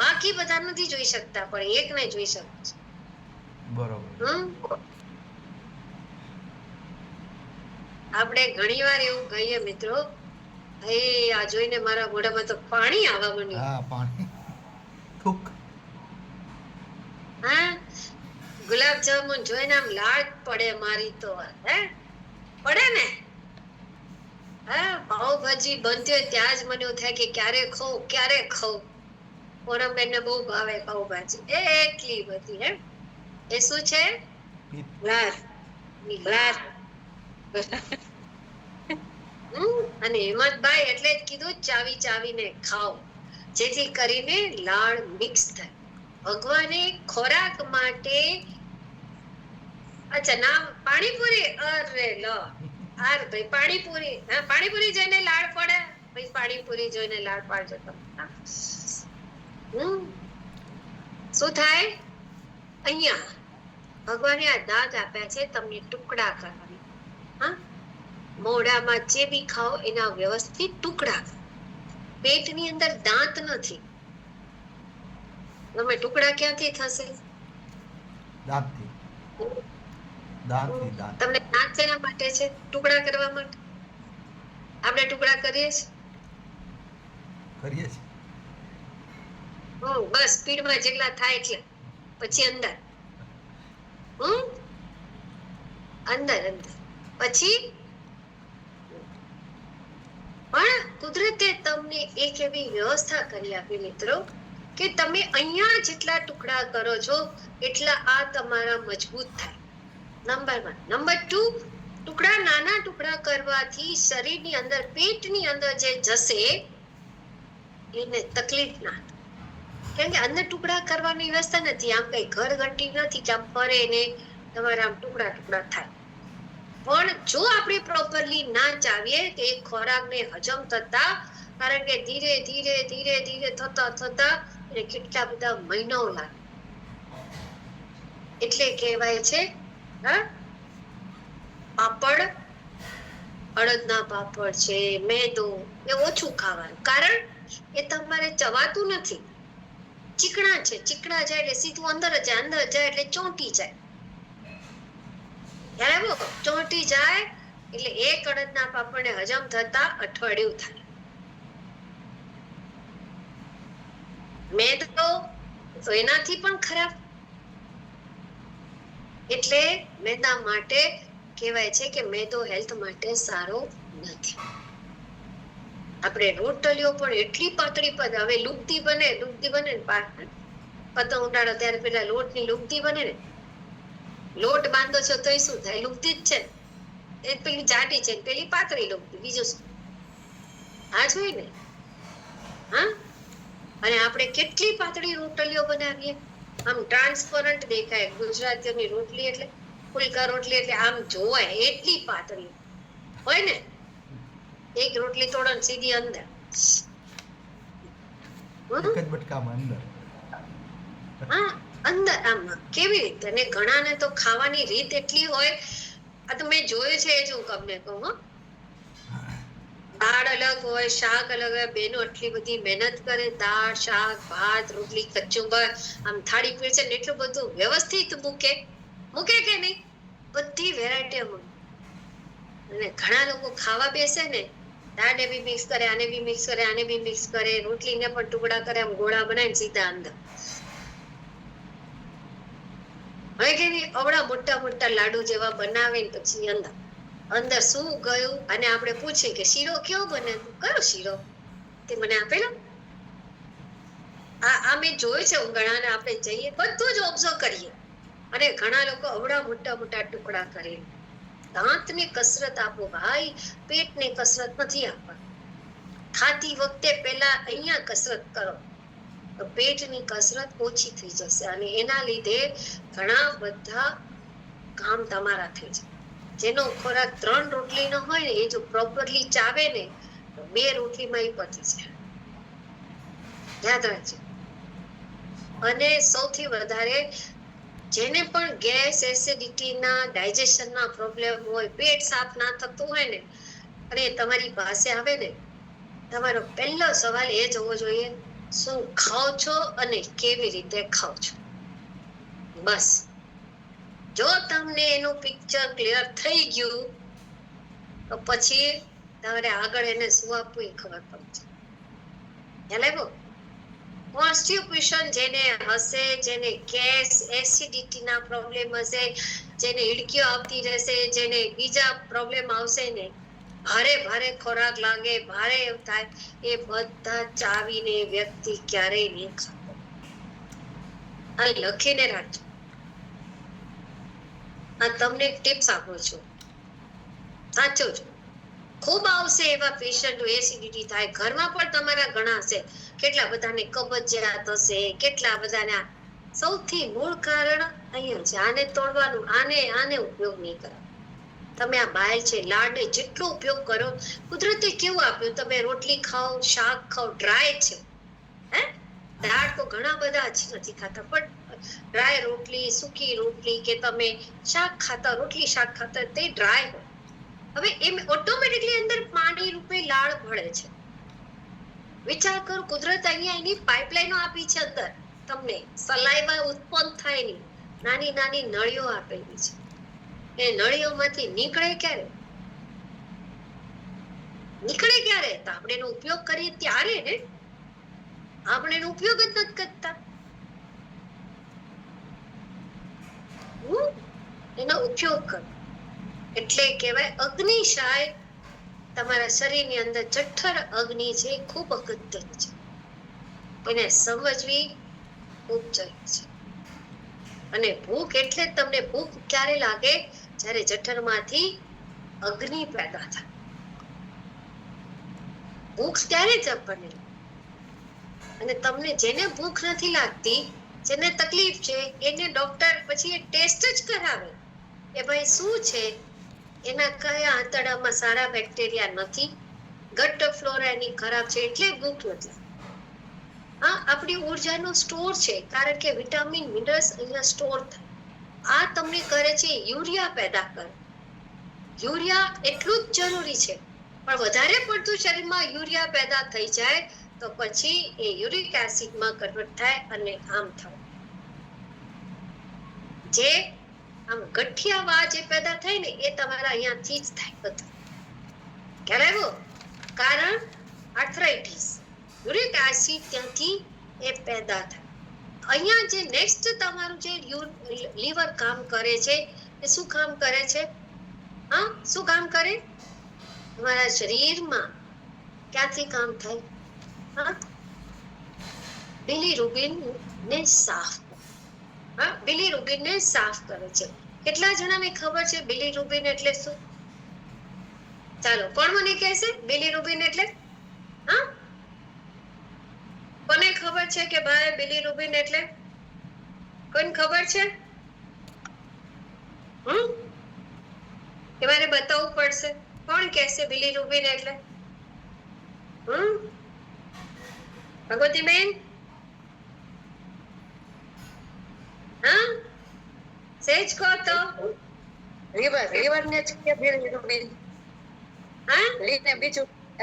બાકી બધા નથી જોઈ શકતા, પણ એકને જોઈ શકો છો. બરોબર. આપણે ઘણીવાર એવું કહીએ મિત્રો, આ જોઈને મારા મોઢામાં તો પાણી આવવા માંડ્યું. હા, પાણી. થૂક. હા, ગુલાબ જામુન જોઈને આમ લાડ પડે મારી તો. પડે ને? હા, પાવભાજી બનતી હોય ત્યાં જ મને એવું થાય કે ક્યારે ખાઉં. પૂનમબેન ને બહુ ભાવે પાવભાજી, એટલી બધી. એ શું છે? લાર. અને હેમંતભાઈ એટલે જ કીધું, ચાવીને ખાઓ, જેથી કરીને લાળ મિક્સ થાય. ભગવાને ખોરાક માટે નામ પાણીપુરી. અરે ભાઈ પાણીપુરી જોઈને લાડ પડે ભાઈ, પાણીપુરી જોઈને લાડ પાડજો તમે. શું થાય અહીંયા? ભગવાને આ દાંત આપ્યા છે તમને ટુકડા કરવાની. હા, મોઢામાં જે બી ખાઓ એના વ્યવસ્થિત ટુકડા. પેટની અંદર દાંત નથી, તમે ટુકડા ક્યાંથી થશે? દાંતથી. તમને દાંત શેના માટે છે? ટુકડા કરવા માટે. આપણે ટુકડા કરીએ છીએ. બસ સ્પીડમાં જેટલા થાય એટલે પછી અંદર પછી પણ કુદરતે તમને એક એવી વ્યવસ્થા કરી આપી મિત્રો કે તમે અહીંયા જેટલા ટુકડા કરો છો એટલા આ તમારા મજબૂત થાય. નંબર 1. નંબર 2, નાના ટુકડા કરવાથી શરીરની અંદર, પેટની અંદર જે જશે એને તકલીફ ના, કેમ કે અંદર ટુકડા કરવાની વ્યવસ્થા નથી. આમ કઈ ઘર ઘંટી નથી કે આમ ફરે ને તમારે આમ ટુકડા થાય. પણ જો આપણે પ્રોપરલી ના ચાવીએ તો એ ખોરાકને હજમ થતા, કારણ કે ધીરે ધીરે થતા એને કેટલા બધા મહિનાઓ લાગે. એટલે કહેવાય છે પાપડ, અડદના પાપડ છે, મેદો એ ઓછું ખાવાનું, કારણ એ તમારે ચવાતું નથી. ચીકણા જાય એટલે સીધું અંદર જાય એટલે ચોંટી જાય. ચોંટી જાય એટલે એક અડદના પાપડને હજમ થતા અઠવાડિયું થાય. મેદો તો એનાથી પણ ખરાબ. એટલે મેદા માટે કહેવાય છે કે મેદો હેલ્થ માટે સારો નથી. આપણે રોટલીઓ પણ એટલી પાતળી હવે લુગદી બને ને, પતંગ ઉડાડો ત્યારે પેલા લોટની લુગદી બને ને, લોટ બાંધો છો તોય શું થાય? લુગદી જ છે. એ પેલી જાડી છે, પેલી પાતળી લુગદી, બીજું શું? આ જોઈ ને. હા, અને આપણે કેટલી પાતળી રોટલીઓ બનાવીએ, આમ ટ્રાન્સપરન્ટ દેખાય. ગુજરાતીઓની રોટલી એટલે ફુલકા રોટલી એટલે આમ જોવાય એટલી પાતળી હોય ને. એક રોટલી તોડો સીધી અંદર. હમ? એક જ બટકામાં અંદર. હા, અંદર આમ કેવી રીતે? અને ઘણાને તો ખાવાની રીત એટલી હોય, આ તો મેં જોયું છે, એ જ હું તમને કહું હો. દાળ અલગ હોય, શાક અલગ હોય, બેનો આટલી બધી મહેનત કરે, દાળ, શાક, ભાત, રોટલી, કચુંબર, આમ થાળી પીરસે ને એટલું બધું વ્યવસ્થિત મૂકે કે નહીં? બધી વેરાયટી મૂકે. અને ઘણા લોકો ખાવા બેસે ને, દાળને બી મિક્સ કરે, આને બી મિક્સ કરે, આને બી મિક્સ કરે, રોટલીને પણ ટુકડા કરે, આમ ગોળા બનાવીને સીધા અંદર. હવે કે નહીં, અવળા મોટા મોટા લાડુ જેવા બનાવે ને પછી અંદર અંદર શું ગયું? અને આપણે પૂછીએ કે શીરો કેવો બને? કયો શીરો તે મને આપેલો? આ મેં જોયું છે. હું ઘણાને આપણે જઈએ બધું જ ઓબ્ઝર્વ કરીએ, અને ઘણા લોકો અવળા મોટા મોટા ટુકડા કરે. દાંતની કસરત આપો ભાઈ, પેટની કસરત નથી આપવાની. ખાતી વખતે પહેલા અહીંયા કસરત કરો તો પેટની કસરત ઓછી થઈ જશે, અને એના લીધે ઘણા બધા કામ તમારા થઈ જાય. જેનો ખોરાક 3 રોટલીનો હોય ને, એ જો પ્રોપરલી ચાવે ને તો 2 રોટલીમાં એ પતી જાય. યાદ રાખજો. અને સૌથી વધારે જેને પણ ગેસ, એસિડિટીના, ડાયજેશનના પ્રોબ્લેમ હોય, પેટ સાફ ના થતું હોય ને, અને તમારી પાસે આવે ને, તમારો પહેલો સવાલ એ જ હોવો જોઈએ, શું ખાઓ છો અને કેવી રીતે ખાઓ છો? બસ. જો તમને એનું પિક્ચર ક્લિયર થઈ ગયું તો પછી તમારે આગળ એને શું આપવું એ ખબર પડશે. ખ્યાલ આવ્યો? કોન્સ્ટિપ્યુશન જેને હશે, જેને ગેસ, એસિડિટીના પ્રોબ્લેમ હશે, જેને હિડકીઓ આવતી રહેશે, જેને બીજા પ્રોબ્લેમ આવશે ને, ભારે ભારે ખોરાક લાગે, ભારે એવું થાય, એ બધા ચાવીને વ્યક્તિ ક્યારેય નહીં ખાતો. આ લખીને રાખજો. આ તમને એક ટિપ્સ આપું છું, સાચું જ. ખૂબ આવશે એવા પેશન્ટો, એસિડિટી થાય, ઘરમાં પણ તમારા ઘણા હશે. કેટલા બધાને કબજિયાત હશે, કેટલા બધાને. સૌથી મૂળ કારણ અહીંયા છે. આને તોડવાનું, આને ઉપયોગ નહીં કરો. તમે આ બાય છે, લાડને જેટલો ઉપયોગ કરો, કુદરતે કેવું આપ્યું, તમે રોટલી ખાઓ, શાક ખાઓ, ડ્રાય છે. હે, દાળ તો ઘણા બધા જ નથી ખાતા, પણ ડ્રાય રોટલી, સૂકી રોટલી, કે તમે શાક ખાતા, રોટલી શાક ખાતા, તે ડ્રાય હોય. હવે એમ ઓટોમેટિકલી અંદર પાણી રૂપે લાળ ભળે છે. વિચાર કરો, કુદરત અહીંયા એની પાઇપલાઈનો આપી છે, અંદર તમને સલાઈવા ઉત્પન્ન થાય ની નાની નાની નળીઓ આપેલી છે. એ નળીઓમાંથી નીકળે ક્યારે? તો આપણે એનો ઉપયોગ કરીએ ત્યારે ને. આપણે એનો ઉપયોગ જ નથી કરતા. એનો ઉપયોગ કરો એટલે કહેવાય અગ્નિશાય. તમારા શરીરની અંદર જઠર અગ્નિ છે, ખૂબ અગત્યની છે. એને સમજવી ખૂબ જરૂરી છે. અને ભૂખ એટલે તમને ભૂખ ક્યારે લાગે? જ્યારે જઠરમાંથી અગ્નિ પેદા થાય. ભૂખ ત્યારે જ આપણને. અને તમને જેને ભૂખ નથી લાગતી, જેને તકલીફ છે, એને ડોક્ટર પછી એ ટેસ્ટ જ કરાવે કે ભાઈ શું છે, એના કયા આંતરડામાં સારા બેક્ટેરિયા નથી, ગટ ફ્લોરા એની ખરાબ છે, એટલે ભૂખ નથી. આ આપણી ઉર્જાનો સ્ટોર છે, કારણ કે વિટામિન, મિનરલ્સ અહીંયા સ્ટોર થાય. આ તમને કરે છે યુરિયા પેદા કરે. યુરિયા એટલું જ જરૂરી છે, પણ વધારે પડતું શરીરમાં યુરિયા પેદા થઈ જાય તો પછી એ યુરિક એસિડમાં કન્વર્ટ થાય અને આમ થાય. જે આમ ગઠિયાવા જે પેદા થાય ને, એ તમારા અહીંયાથી જ થાય બધું. ખ્યાલ આવ્યો? કારણ આર્થરાઇટિસ, યુરિક એસિડ ત્યાંથી એ પેદા થાય. અહીંયા જે નેક્સ્ટ તમારું જે લીવર કામ કરે છે, એ શું કામ કરે છે? હા, શું કામ કરે? તમારા શરીરમાં ક્યાંથી કામ થાય? હા, બિલીરુબિન ને સાફ. હા, બિલીરુબિન ને સાફ કરે છે. કેટલા જણાને ખબર છે બિલીરુબિન એટલે શું? ચાલો, કોણ મને કહેશે બિલીરુબિન એટલે? હા, કોને ખબર છે કે ભાઈ બિલીરુબિન એટલે? કોઈને ખબર છે? એ મારે બતાવવું પડશે. કોણ કહેશે બિલીરુબિન એટલે? ભગવતીબેન, હા સેજ કહો તો. લીવર ને જ કે બિલીરુબિન. હા,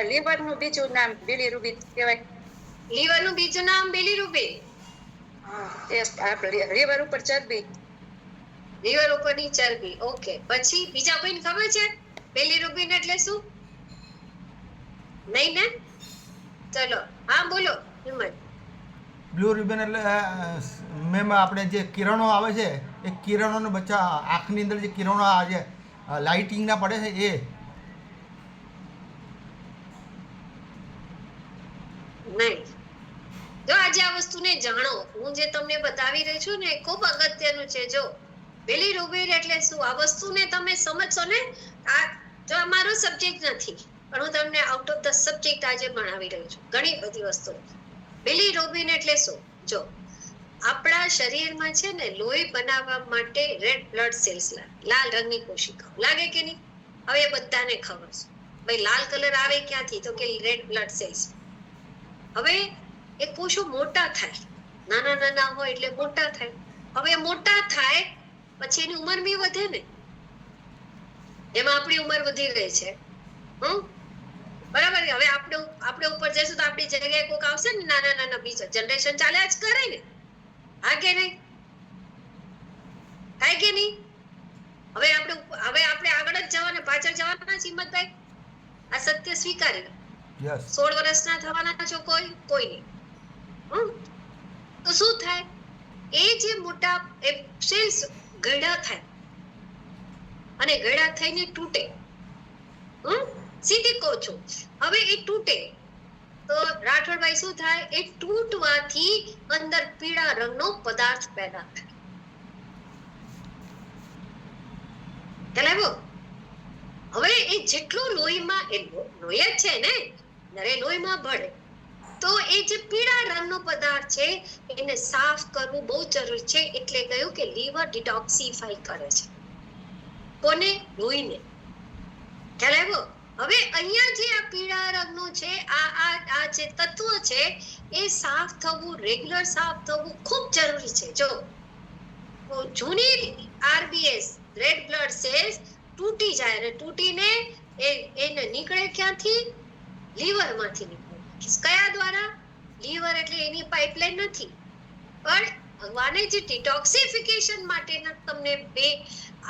લીવર નું બીજું નામ બિલીરુબિન કહેવાય. લીવર નું બીજું નામ બિલીરુબિન. આપણે લીવર ઉપર ચરબી. લીવર ઉપરની ચરબી. ઓકે, પછી બીજા કોઈને ખબર છે બિલીરુબિન એટલે શું? નહીં ને? ચલો, હા બોલો હિંમત. બ્લુ રિબન એટલે મેમ આપણે જે કિરણો આવે છે એ કિરણોને બચા આંખની અંદર જે કિરણો આવે છે લાઇટિંગના પડે છે એ. નહીં. જો આજે આ વસ્તુને જાણો, હું જે તમને બતાવી રહી છું ને એ ખૂબ અગત્યનું છે. જો બિલીરુબિન એટલે શું, આ વસ્તુને તમે સમજશો ને. આ જો અમારો સબ્જેક્ટ નથી, પણ હું તમને આઉટ ઓફ ધ સબ્જેક્ટ આજે ભણાવી રહી છું ઘણી બધી વસ્તુ. બિલીરુબિન એટલે શું? જો આપણા શરીરમાં છે ને લોહી બનાવવા માટે રેડ બ્લડ સેલ્સ લાલ રંગની કોશિકાઓ લાગે કે નહીં? હવે એ બધાને ખબર છે ભાઈ લાલ કલર આવે ક્યાંથી, તો કે રેડ બ્લડ સેલ્સ. હવે એ કોષો મોટા થાય, નાના નાના હોય એટલે મોટા થાય. હવે મોટા થાય પછી એની ઉંમર બી વધે ને, એમાં આપણી ઉંમર વધી ગઈ છે. બરાબર. હવે આપણે ઉપર જઈશું તો આપણી જગ્યાએ કોઈક આવશે ને, નાના નાના બીજા જનરેશન ચાલ્યા જ કરે ને. હા કે નહીં? થાય કે નહીં? હવે આપણે આગળ જ જવાના, પાછળ જવાના છે હિંમતભાઈ? આ સત્ય સ્વીકારી. 16 વર્ષના થવાના છો કોઈ નહીં. તો શું થાય? એ જે મોટા સેલ્સ ગળા થાય અને ગળા થઈને તૂટે. સીધી કહું છું. હવે એ તૂટે તો રાઠોડભાઈ શું થાય? એ તૂટવાથી અંદર પીળા રંગનો પદાર્થ પેદા થાય. ખ્યાલ? હવે એ જેટલું લોહીમાં એ લોહી જ છે ને, નરે લોહીમાં ભળે તો એ જે પીળા રંગનો પદાર્થ છે એને સાફ કરવું બહુ જરૂરી છે. એટલે કહ્યું કે લીવર ડિટોક્સિફાઈ કરે છે. કોને? લોહીને. ખ્યાલ આવ્યો? હવે અહીંયા જે આ પીળા રંગનું છે, આ જે તત્વ છે એ સાફ થવું, રેગ્યુલર સાફ થવું ખૂબ જરૂરી છે. જો જૂની આરબીએસ રેડ બ્લડ સેલ્સ તૂટી જાય અને તૂટીને એને નીકળે ક્યાંથી? લીવરમાંથી નીકળે. કયા દ્વારા? લીવર એટલે એની પાઇપલાઇન નથી, પણ ભગવાને જે ડિટોક્સિફિકેશન માટેના તમને બે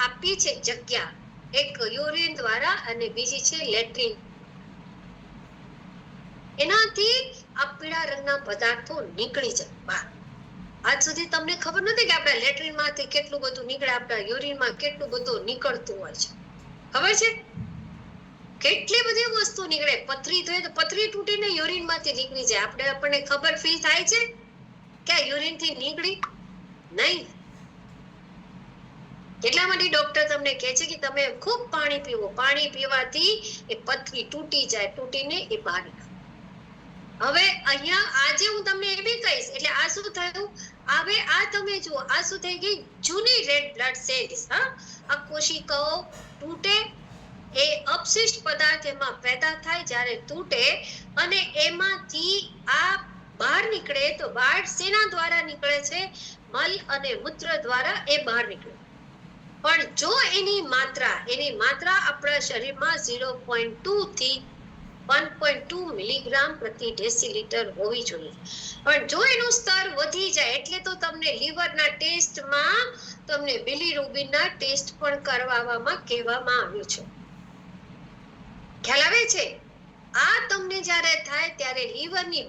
આપી છે જગ્યા, એક યુરિન દ્વારા અને બીજી છે લેટ્રિન. એનાથી આ પીળા રંગના પદાર્થો નીકળી જાય બહાર. આજ સુધી તમને ખબર નથી કે આપણા લેટ્રિન માંથી કેટલું બધું નીકળે, આપણા યુરિનમાં કેટલું બધું નીકળતું હોય છે. ખબર છે? કેટલી બધી વસ્તુ નીકળે. પથરી થાય તો પથરી તૂટીને યુરિન માંથી નીકળી જાય. આપણને ખબર ફીલ થાય છે કે યુરિન થી નીકળી નહીં. એટલા માટે ડોક્ટર તમને કહે છે કે તમે ખૂબ પાણી પીવો. પાણી પીવાથી એ પથરી તૂટી જાય, તૂટીને એ બહાર નીકળે. હવે અહીંયા આજે હું તમને એ બી કહીશ. એટલે આ શું થયું? હવે આ તમે જુઓ, આ શું થઈ ગઈ? જૂની રેડ બ્લડ સેલ્સ. આ કોશિકાઓ તૂટે, એ અપશિષ્ટ પદાર્થ એમાં પેદા થાય. જ્યારે તૂટે અને એમાંથી આ બહાર નીકળે તો બહાર શેના દ્વારા નીકળે છે? મલ અને મૂત્ર દ્વારા એ બહાર નીકળે. પણ જો એની માત્રા આપણા શરીરમાં 0.2 થી 1.2 મિલીગ્રામ પ્રતિ ડેસીલીટર હોવી જોઈએ. પણ જો એનું સ્તર વધી જાય, એટલે તો તમને લીવરના ટેસ્ટમાં તમને બિલીરુબિનના ટેસ્ટ પણ કરાવવામાં કહેવામાં આવ્યું છે. ખ્યાલ આવે છે? આ તમને જ્યારે થાય ત્યારે લીવરની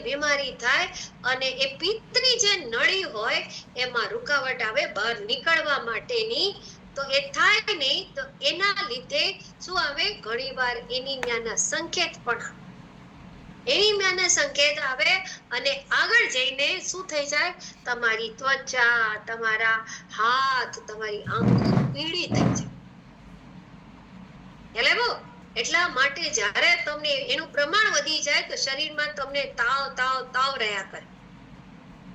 બીમારી થાય અને એ પિત્તની જે નળી હોય એમાં રૂકાવટ આવે બહાર નીકળવા માટેની. તો એ થાય નહીં તો એના લીધે શું આવે? ઘણીવાર એનિમિયાના સંકેત પણ આવે. એનિમિયાના સંકેત આવે અને આગળ જઈને શું થઈ જાય? તમારી ત્વચા, તમારા હાથ, તમારી આંખો પીળી થઈ જાય. એટલા માટે જ્યારે તમને એનું પ્રમાણ વધી જાય તો શરીરમાં તમને તાવ રહ્યા કરે.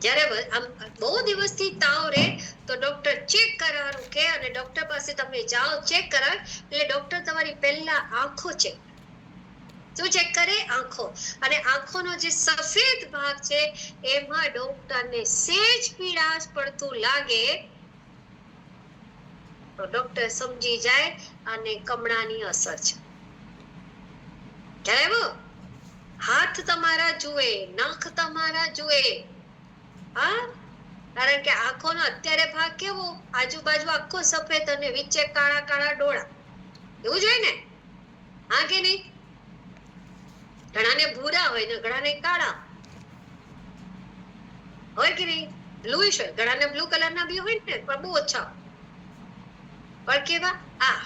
જ્યારે આમ બહુ દિવસથી તાવ રહે તો ડોક્ટર ચેક કરવાનું કે, અને ડોક્ટર પાસે તમે જાઓ ચેક કરાવ એટલે ડોક્ટર તમારી પહેલા આંખો ચેક. શું ચેક કરે? આંખો. અને આંખોનો જે સફેદ ભાગ છે એમાં ડોક્ટરને સેજ પીળાશ પડતું લાગે તો ડોક્ટર સમજી જાય અને કમળાની અસર છે. ખ્યાલ આવ્યો? હાથ તમારા જુએ, નખ તમારા જુએ. હા, કારણ કે આંખોનો અત્યારે ભાગ કેવો? આજુબાજુ આખો સફેદ અને વચ્ચે કાળા કાળા ડોળા. એવું જ હોય ને? હા કે નહીં? ઘણાને ભૂરા હોય ને ઘણાને કાળા હોય કે નહીં? બ્લુઇશ હોય, ઘણાને બ્લુ કલરના બી હોય ને, પણ બહુ ઓછા. પણ કેવા? આ.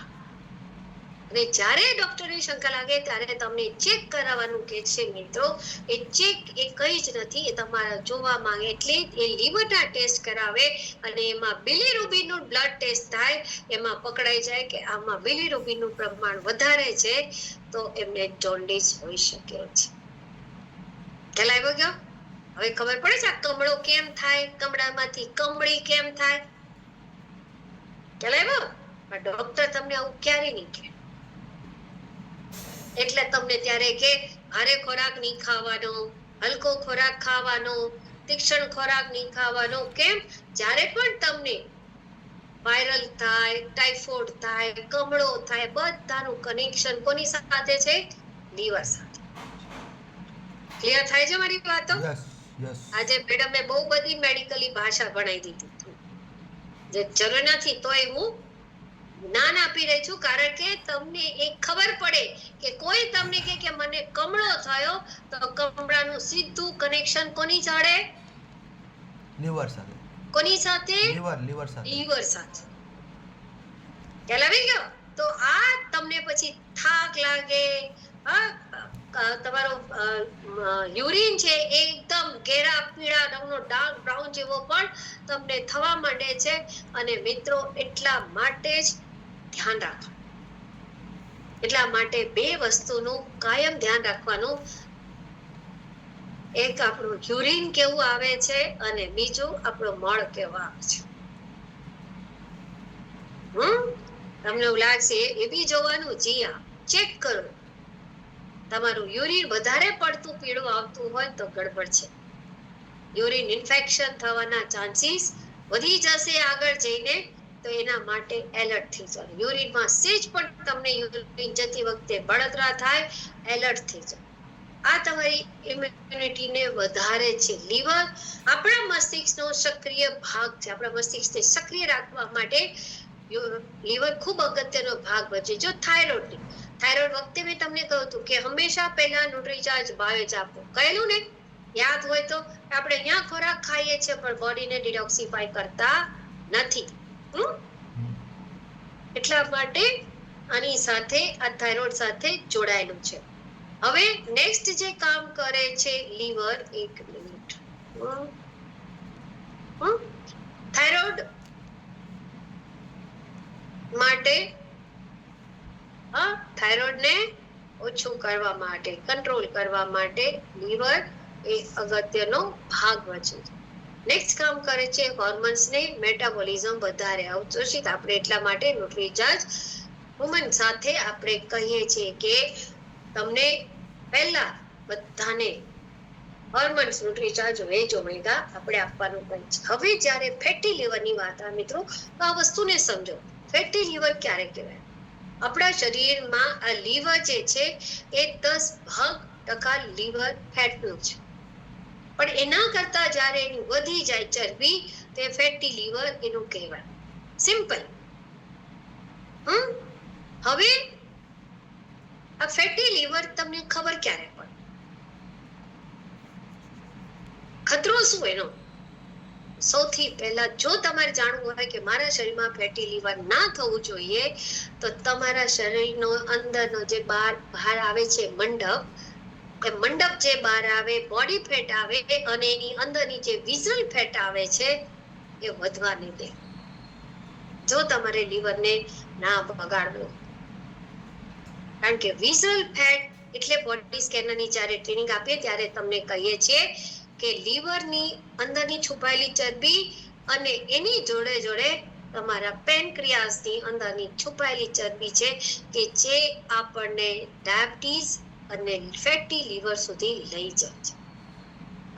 અને જ્યારે ડોક્ટરની શંકા લાગે ત્યારે તમને ચેક કરાવવાનું કે છે મિત્રો. એ ચેક એ કઈ જ નથી, એ તમારા જોવા માંગે એટલે એ લીવરના ટેસ્ટ કરાવે અને એમાં બિલીરુબિનનું બ્લડ ટેસ્ટ થાય. એમાં પકડાઈ જાય કે આમાં બિલીરુબિનનું પ્રમાણ વધારે છે તો એમને જોન્ડિસ હોઈ શકે છે. ખ્યાલ આવ્યો ગયો? હવે ખબર પડે છે આ કમળો કેમ થાય, કમળામાંથી કમળી કેમ થાય? ખ્યાલ આવ્યો? પણ ડોક્ટર તમને આવું ક્યારે નહીં કહે. એટલે તમને ત્યારે કે ભારે ખોરાક નહીં ખાવાનો, હલકો ખોરાક ખાવાનો, તીક્ષ્ણ ખોરાક નહીં ખાવાનો. કેમ? જ્યારે પણ તમને વાયરલ થાય, ટાઇફોઇડ થાય, કમળો થાય, બધાનું કનેક્શન કોની સાથે છે? લીવર સાથે. ક્લિયર થાય છે મારી વાતો? Yes yes. આજે મેડમે બહુ બધી મેડિકલી ભાષા ભણાવી દીધી, જે જરૂર નથી તોય હું જ્ઞાન આપી રહી છું, કારણ કે તમને એક ખબર પડે કે કોઈ તમને કે મને કમળો થયો તો કમળાનું સીધું કનેક્શન કોની જોડે? લીવર સાથે. કોની સાથે? લીવર સાથે. લીવર સાથે. ખ્યાલ આવી ગયો? તો આ તમને પછી થાક લાગે, તમારો યુરિન છે એકદમ ઘેરા પીળા રંગનો ડાર્ક બ્રાઉન જેવો પણ તમને થવા માંડે છે. અને મિત્રો એટલા માટે જ ધ્યાન રાખો. એટલા માટે બે વસ્તુનું કાયમ ધ્યાન રાખવાનું. એક આપણું યુરિન કેવું આવે છે અને બીજું આપણો મળ કેવો આવે છે. તમને એવું લાગશે એ બી જોવાનું. જી હા, ચેક કરો. તમારું યુરિન વધારે પડતું પીળું આવતું હોય તો ગડબડ છે. યુરિન ઇન્ફેક્શન થવાના ચાન્સીસ વધી જશે આગળ જઈને, તો એના માટે એલર્ટ થઈ જાવ. યુરિનમાં સેજ પણ તમને યુરિન જતી વખતે બળતરા થાય, એલર્ટ થઈ જાવ. આ તમારી ઇમ્યુનિટીને વધારે છે. લીવર આપણા મસ્તિષ્કનો સક્રિય ભાગ છે. આપણા મસ્તિષ્કને સક્રિય રાખવા માટે લીવર ખૂબ અગત્યનો ભાગ ભજવે. જો થાઇરોઇડ વખતે મેં તમને કહ્યું હતું કે હંમેશા પહેલા ન્યુટ્રીચાર્જ બાયોજ આપો. કહેલું ને? યાદ હોય તો. આપણે અહીંયા ખોરાક ખાઈએ છીએ પણ બોડીને ડિટોક્સિફાય કરતા નથી. એટલા માટે આની સાથે આ થાઇરોઇડ સાથે જોડાયેલું છે. હવે નેક્સ્ટ જે કામ કરે છે લીવર, એક મિનિટ. થાઇરોઇડ માટે થાઇરોઇડને ઓછું કરવા માટે, કંટ્રોલ કરવા માટે લીવર એ અગત્યનો ભાગ ભજવે છે. નેક્સ્ટ કામ કરે છે હોર્મોન્સને મેટાબોલિઝમ વધારે અવશોષિત. આપણે એટલા માટે ન્યુટ્રીચાર્જ વુમન સાથે આપણે કહીએ છીએ કે તમને પહેલા બધાને હોર્મોન્સ ન્યુટ્રીચાર્જ વેજ ઓમેગા આપણે આપવાનું કહે છે. હવે જ્યારે ફેટી લીવરની વાત આવે મિત્રો, તો આ વસ્તુને સમજો. ફેટી લીવર ક્યારે કહેવાય? આપણા શરીરમાં આ લીવર જે છે એ 10% લીવર ફેટનું છે, પણ એના કરતા જ્યારે એની વધી જાય ચરબી તે ફેટી લીવર એનું કહેવાય. સિમ્પલ. હવે આ ફેટી લીવર તમને ખબર ક્યારે પડે? ખતરો શું એનો? સૌથી પહેલા જો તમારે જાણવું હોય કે મારા શરીરમાં ફેટી લીવર ના થવું જોઈએ, તો તમારા શરીરનો અંદરનો જે બહાર આવે છે મંડપ, એ મંડપ જે બહાર આવે, બોડી ફેટ આવે અને એની અંદરની જે વિઝલ ફેટ આવે છે એ વધવા નહીં દે. જો તમારે લીવરને ના બગાડવું, કારણ કે વિઝલ ફેટ એટલે બોડી સ્કેનરની જ્યારે ટ્રેનિંગ આપીએ ત્યારે તમને કહીએ છીએ કે લીવરની અંદરની છુપાયેલી ચરબી અને એની જોડે જોડે તમારા પેનક્રિયાસની અંદરની છુપાયેલી ચરબી છે કે જે આપણને ડાયાબિટીસ અને ફેટી લીવર સુધી લઈ જાય છે.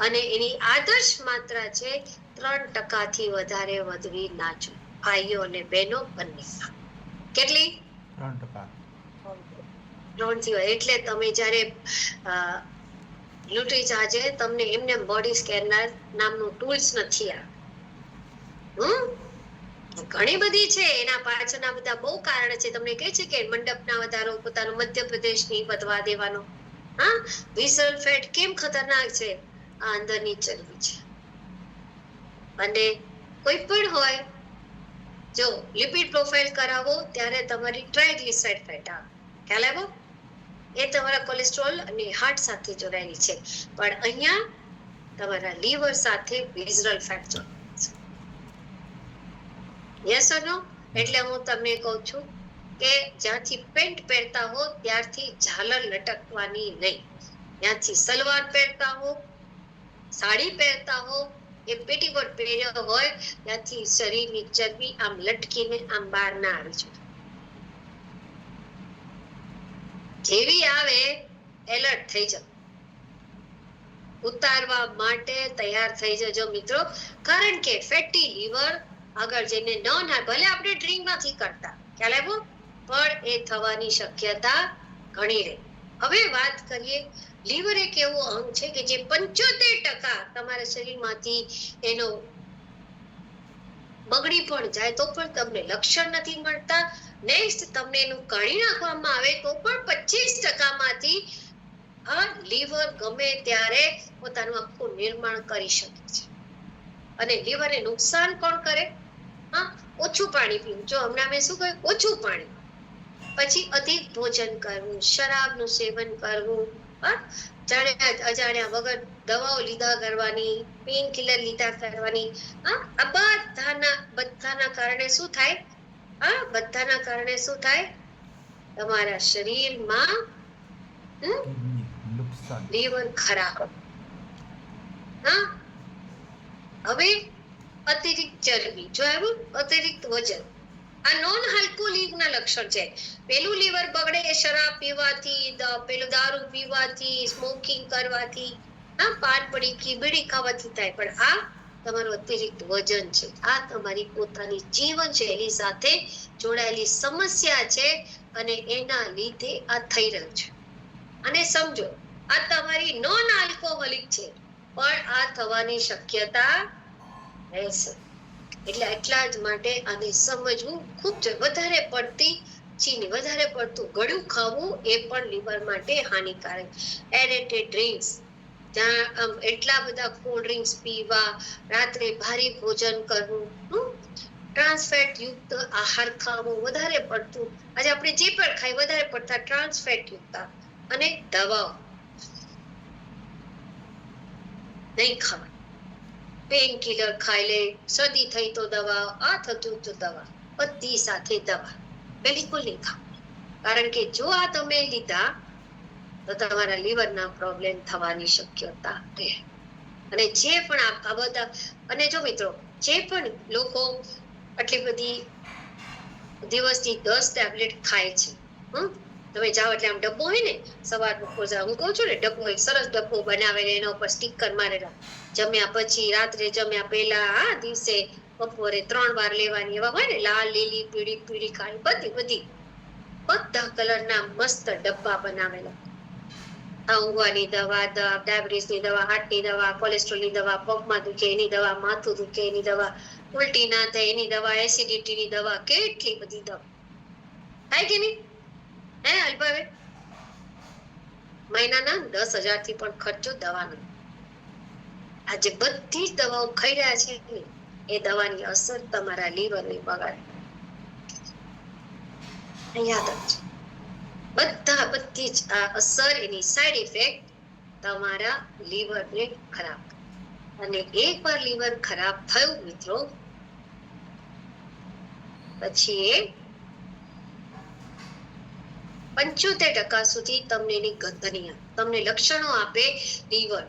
અને એની આદર્શ માત્રા છે 3% થી વધારે વધવી ના જોઈએ, ભાઈઓ અને બહેનો બંને. કેટલી? 3%. 3 થી વધારે. એટલે તમે જ્યારે ન્યુટ્રીચાર્જે તમને એમને બોડી સ્કેનર નામનું ટૂલ્સ નથી આવ્યું. ઘણી બધી છે, એના પાછળના બધા બહુ કારણ છે. તમને કહે છે કે મંડપના વધારો, પોતાનો મધ્યપ્રદેશની વધવા દેવાનો. વિઝરલ ફેટ કેમ ખતરનાક છે? આ અંદરની ચરબી છે. અને કોઈ પણ હોય, જો લિપિડ પ્રોફાઇલ કરાવો ત્યારે તમારી ટ્રાઇગ્લિસરાઇડ ફેટ આવે, ખ્યાલ આવ્યો? એ તમારા કોલેસ્ટ્રોલ અને હાર્ટ સાથે જોડાયેલી છે, પણ અહીંયા તમારા લીવર સાથે વિઝરલ ફેટ જોડાયેલી છે. યસ ઓર નો? એટલે હું તમને કહું છું કે જ્યાંથી પેન્ટ પહેરતા હો ત્યારથી ઝાલર લટકવાની નહીં. ત્યાંથી સલવાર પહેરતા હો, સાડી પહેરતા હો, એ પેટીકોટ પહેર્યો હોય ત્યાંથી શરીરની ચરબી આમ લટકીને આમ બહાર ના આવી જોઈએ. જેવી આવે એલર્ટ થઈ જાવ, ઉતારવા માટે તૈયાર થઈ જજો મિત્રો. કારણ કે ફેટી લીવર આગળ જઈને ભલે આપણે ડ્રિંક નથી કરતા, ખ્યાલ આવ્યો, પણ એ થવાની શક્યતા ઘણી રહે. હવે વાત કરીએ, લીવર એક એવું અંગ છે કે જે 75% તમારા શરીરમાંથી એનો બગડી પણ જાય તો પણ તમને લક્ષણ નથી મળતા. નેક્સ્ટ તમને એનું કાઢી નાખવામાં આવે તો પણ 25% માંથી આ લીવર ગમે ત્યારે પોતાનું આખું નિર્માણ કરી શકે છે. અને લીવરને નુકસાન કોણ કરે? ઓછું પાણી પીવું. જો હમણાં મેં શું કહ્યું? ઓછું પાણી. પછી અધિક ભોજન કરવું, શરાબનું સેવન કરવું, અજાણ્યા વગર દવાઓ લીધા કરવાની, પેઇન કિલર લીધા કરવાની. આ બધાના કારણે શું થાય? બધાના કારણે શું થાય? તમારા શરીરમાં નુકસાન. લીવર ખરાબ. હવે અતિરિક્ત ચરબી, જો આવ્યું, અતિરિક્ત વજન, આ નોન આલ્કોહોલિક ના લક્ષણ છે. પેલું લીવર બગડે એ શરાબ પીવાથી, પેલું દારૂ પીવાથી, સ્મોકિંગ કરવાથી, પાન પડીકી, બીડી ખાવાથી થાય. પણ આ તમારું અતિરિક્ત વજન છે. આ તમારી પોતાની જીવનશૈલી સાથે જોડાયેલી સમસ્યા છે અને એના લીધે આ થઈ રહ્યું છે. અને સમજો, આ તમારી નોન આલ્કોહોલિક છે પણ આ થવાની શક્યતા રહેશે. એટલે એટલા જ માટે આને સમજવું ખૂબ વધારે પડતી ચીની, વધારે પડતું ગળ્યું ખાવું એ પણ લીવર માટે હાનિકારક. એરેટેડ ડ્રિંક્સ, જ્યાં એટલા બધા કોલ્ડ ડ્રિંક્સ પીવા, રાત્રે ભારે ભોજન કરવું, ટ્રાન્સફેટ યુક્ત આહાર ખાવો, વધારે પડતું, આજે આપણે જે પણ ખાઈ વધારે પડતા ટ્રાન્સફેટ યુક્ત, અને દવાઓ નહીં ખાવા. પેઇન કિલર ખાઈ લે, શરદી થઈ તો દવા, આ થતું તો દવા, બધી સાથે દવા બિલકુલ નહીં ખાવ. કારણ કે જો આ તમે લીધા તો તમારા લીવરના પ્રોબ્લેમ થવાની શક્યતા રહે. અને જે પણ આ બધા, અને જો મિત્રો, જે પણ લોકો આટલી બધી દિવસથી 10 ટેબ્લેટ ખાય છે, તમે જાઓ એટલે આમ ડબ્બો હોય ને, સવાર બપોર જાઓ, હું કહું છું ને, ડબ્બો એક સરસ ડબ્બો બનાવેલો, એના ઉપર સ્ટીકર મારેલા, જમ્યા પછી, રાત્રે જમ્યા પહેલા, દિવસે બપોરે 3 વાર લેવાની, એવા હોય ને, લાલ, લીલી, પીળી, કાળી, બધા કલરના મસ્ત ડબ્બા બનાવેલા. ઊંઘવાની દવા, ડાયાબિટીસની દવા, હાર્ટની દવા, કોલેસ્ટ્રોલની દવા, પગમાં દુખે એની દવા, માથું દુખે એની દવા, ઉલટી ના થાય એની દવા, એસિડિટીની દવા, કેટલી બધી દવા થાય કે નહીં? અલ્પાવે મહિનાના 10,000 થી પણ ખર્ચો દવાનો. આજે બધી જ દવાઓ ખાઈ રહ્યા છે ને, એ દવાની અસર તમારા લીવરને બગાડે. યાદ રાખજો, બધી જ આ અસર, એની સાઈડ ઇફેક્ટ તમારા લીવરને ખરાબ. અને એકવાર લીવર ખરાબ થયું મિત્રો, પછી એ 75% સુધી તમને એની ગંધ નહીં આવે. તમને લક્ષણો આપે લીવર,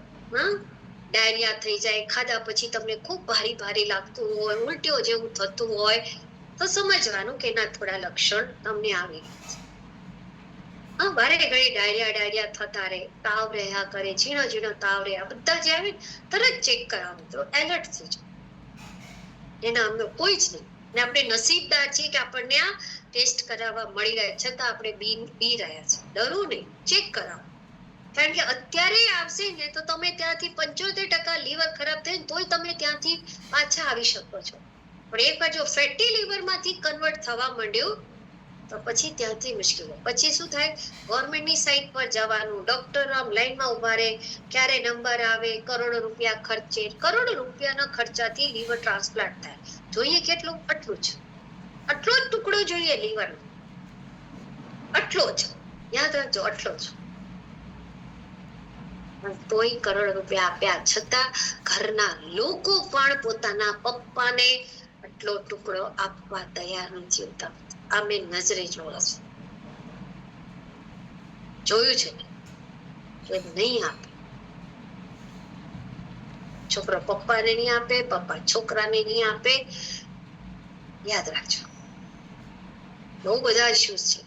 ડાયરિયા થઈ જાય, ખાધા પછી તમને ખૂબ ભારે લાગતું હોય, ઉલટીઓ જેવું થતું હોય, તો સમજવાનું કે એના થોડા લક્ષણ તમને આવી ગયા છે. હા, વારે ઘડી ડાયરિયા થતા રહે, તાવ રહ્યા કરે, ઝીણો તાવ રહે, આ બધા જે આવે તરત ચેક કરાવો મિત્રો, એલર્ટ થઈ જાઓ. એના અમને કોઈ જ નહીં. ને આપણે નસીબદાર છીએ કે આપણને આ ટેસ્ટ કરાવવા મળી રહ્યા છતાં આપણે બી રહ્યા છે. ડરવું નહીં, ચેક કરાવો. કારણ કે અત્યારે આવશે ને તો તમે ત્યાંથી 75% લીવર ખરાબ થાય તોય તમે ત્યાંથી પાછા આવી શકો છો. પણ એકવાર જો ફેટી લીવરમાંથી કન્વર્ટ થવા માંડ્યું તો પછી ત્યાંથી મુશ્કેલ. પછી શું થાય, ગવર્મેન્ટની સાઇટ પર જવાનું, ડોક્ટર આમ લાઈનમાં ઉભા રહે, ક્યારે નંબર આવે, કરોડો રૂપિયા ખર્ચે. કરોડો રૂપિયાના ખર્ચાથી લીવર ટ્રાન્સપ્લાન્ટ થાય. જોઈએ કેટલું? આટલું જ, આટલો જ ટુકડો જોઈએ લીવરનો, આટલો જ, યાદ રાખજો, આટલો જ. તોય કરોડ રૂપિયા આપ્યા છતાં ઘરના લોકો પણ પોતાના પપ્પાને આટલો ટુકડો આપવા તૈયાર નથી હોતા. આ મેં નજરે જોયા છે, જોયું છે કે નહીં આપે. છોકરો પપ્પાને નહીં આપે, પપ્પા છોકરાને નહીં આપે. યાદ રાખજો, બહુ બધા ઇશ્યુઝ છે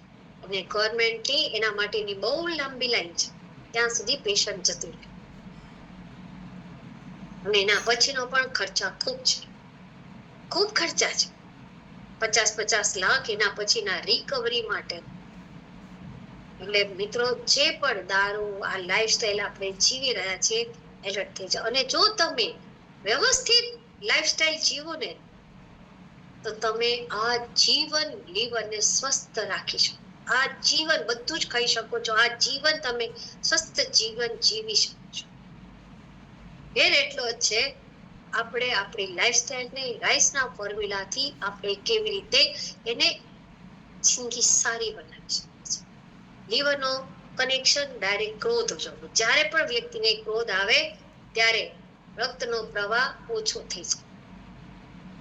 અને ગવર્મેન્ટની એના માટેની બહુ લાંબી લાઈન છે. ત્યાં સુધી પેશન્ટ જતું રહે અને એના પછીનો પણ ખર્ચા ખૂબ છે, ખૂબ ખર્ચા છે. 50 લાખ એના પછીના રિકવરી માટે. એટલે મિત્રો, જે પણ દારૂ, આ લાઈફસ્ટાઈલ આપણે જીવી રહ્યા છીએ, એલર્ટ થઈ જાઓ. અને જો તમે વ્યવસ્થિત લાઈફસ્ટાઈલ જીવો ને તો તમે આ જીવન લીવરને સ્વસ્થ રાખી શકો. આ જીવન બધું જ ખાઈ શકો છો. આ જીવન તમે સ્વસ્થ જીવન જીવી શકો છો. એટલો જ છે, આપણે આપણી લાઈફસ્ટાઈલને રાઈસના ફોર્મ્યુલાથી આપણે કેવી રીતે એને જિંદગી સારી બનાવી શકીએ. લીવરનો કનેક્શન ડાયરેક્ટ ક્રોધ જોડો. જ્યારે પણ વ્યક્તિને ક્રોધ આવે ત્યારે રક્તનો પ્રવાહ ઓછો થઈ જાય.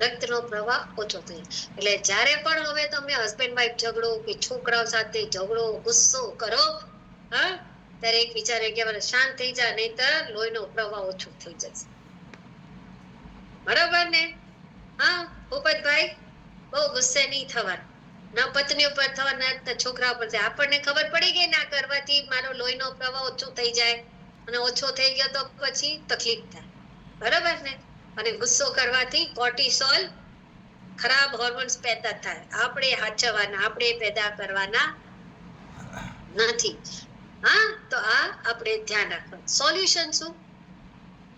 રક્તનો પ્રવાહ ઓછો થઈ જાય. એટલે જ્યારે પણ હવે તમે હસબન્ડ વાઈફ ઝઘડો કે છોકરાઓ સાથે ઝઘડો, ગુસ્સો કરો, હા, ત્યારે એક વિચારે કે શાંત થઈ જાય, નહીતર લોહીનો પ્રવાહ ઓછો થઈ જશે. બરોબર ને? હા ભૂપતભાઈ, બહુ ગુસ્સે નહીં થવાનું, ના પત્ની ઉપર થવાના, ના છોકરા ઉપર. આપણને ખબર પડી ગઈ ના કરવાથી મારો લોહીનો પ્રવાહ ઓછો થઈ જાય, અને ઓછો થઈ ગયો તો પછી તકલીફ થાય. બરોબર ને? અને ગુસ્સો કરવાથી કોર્ટિસોલ, ખરાબ હોર્મોન્સ પેદા થાય. આપણે હાચવવાના, આપણે પેદા કરવાના નથી. હા, તો આ આપણે ધ્યાન રાખવાનું. સોલ્યુશન શું?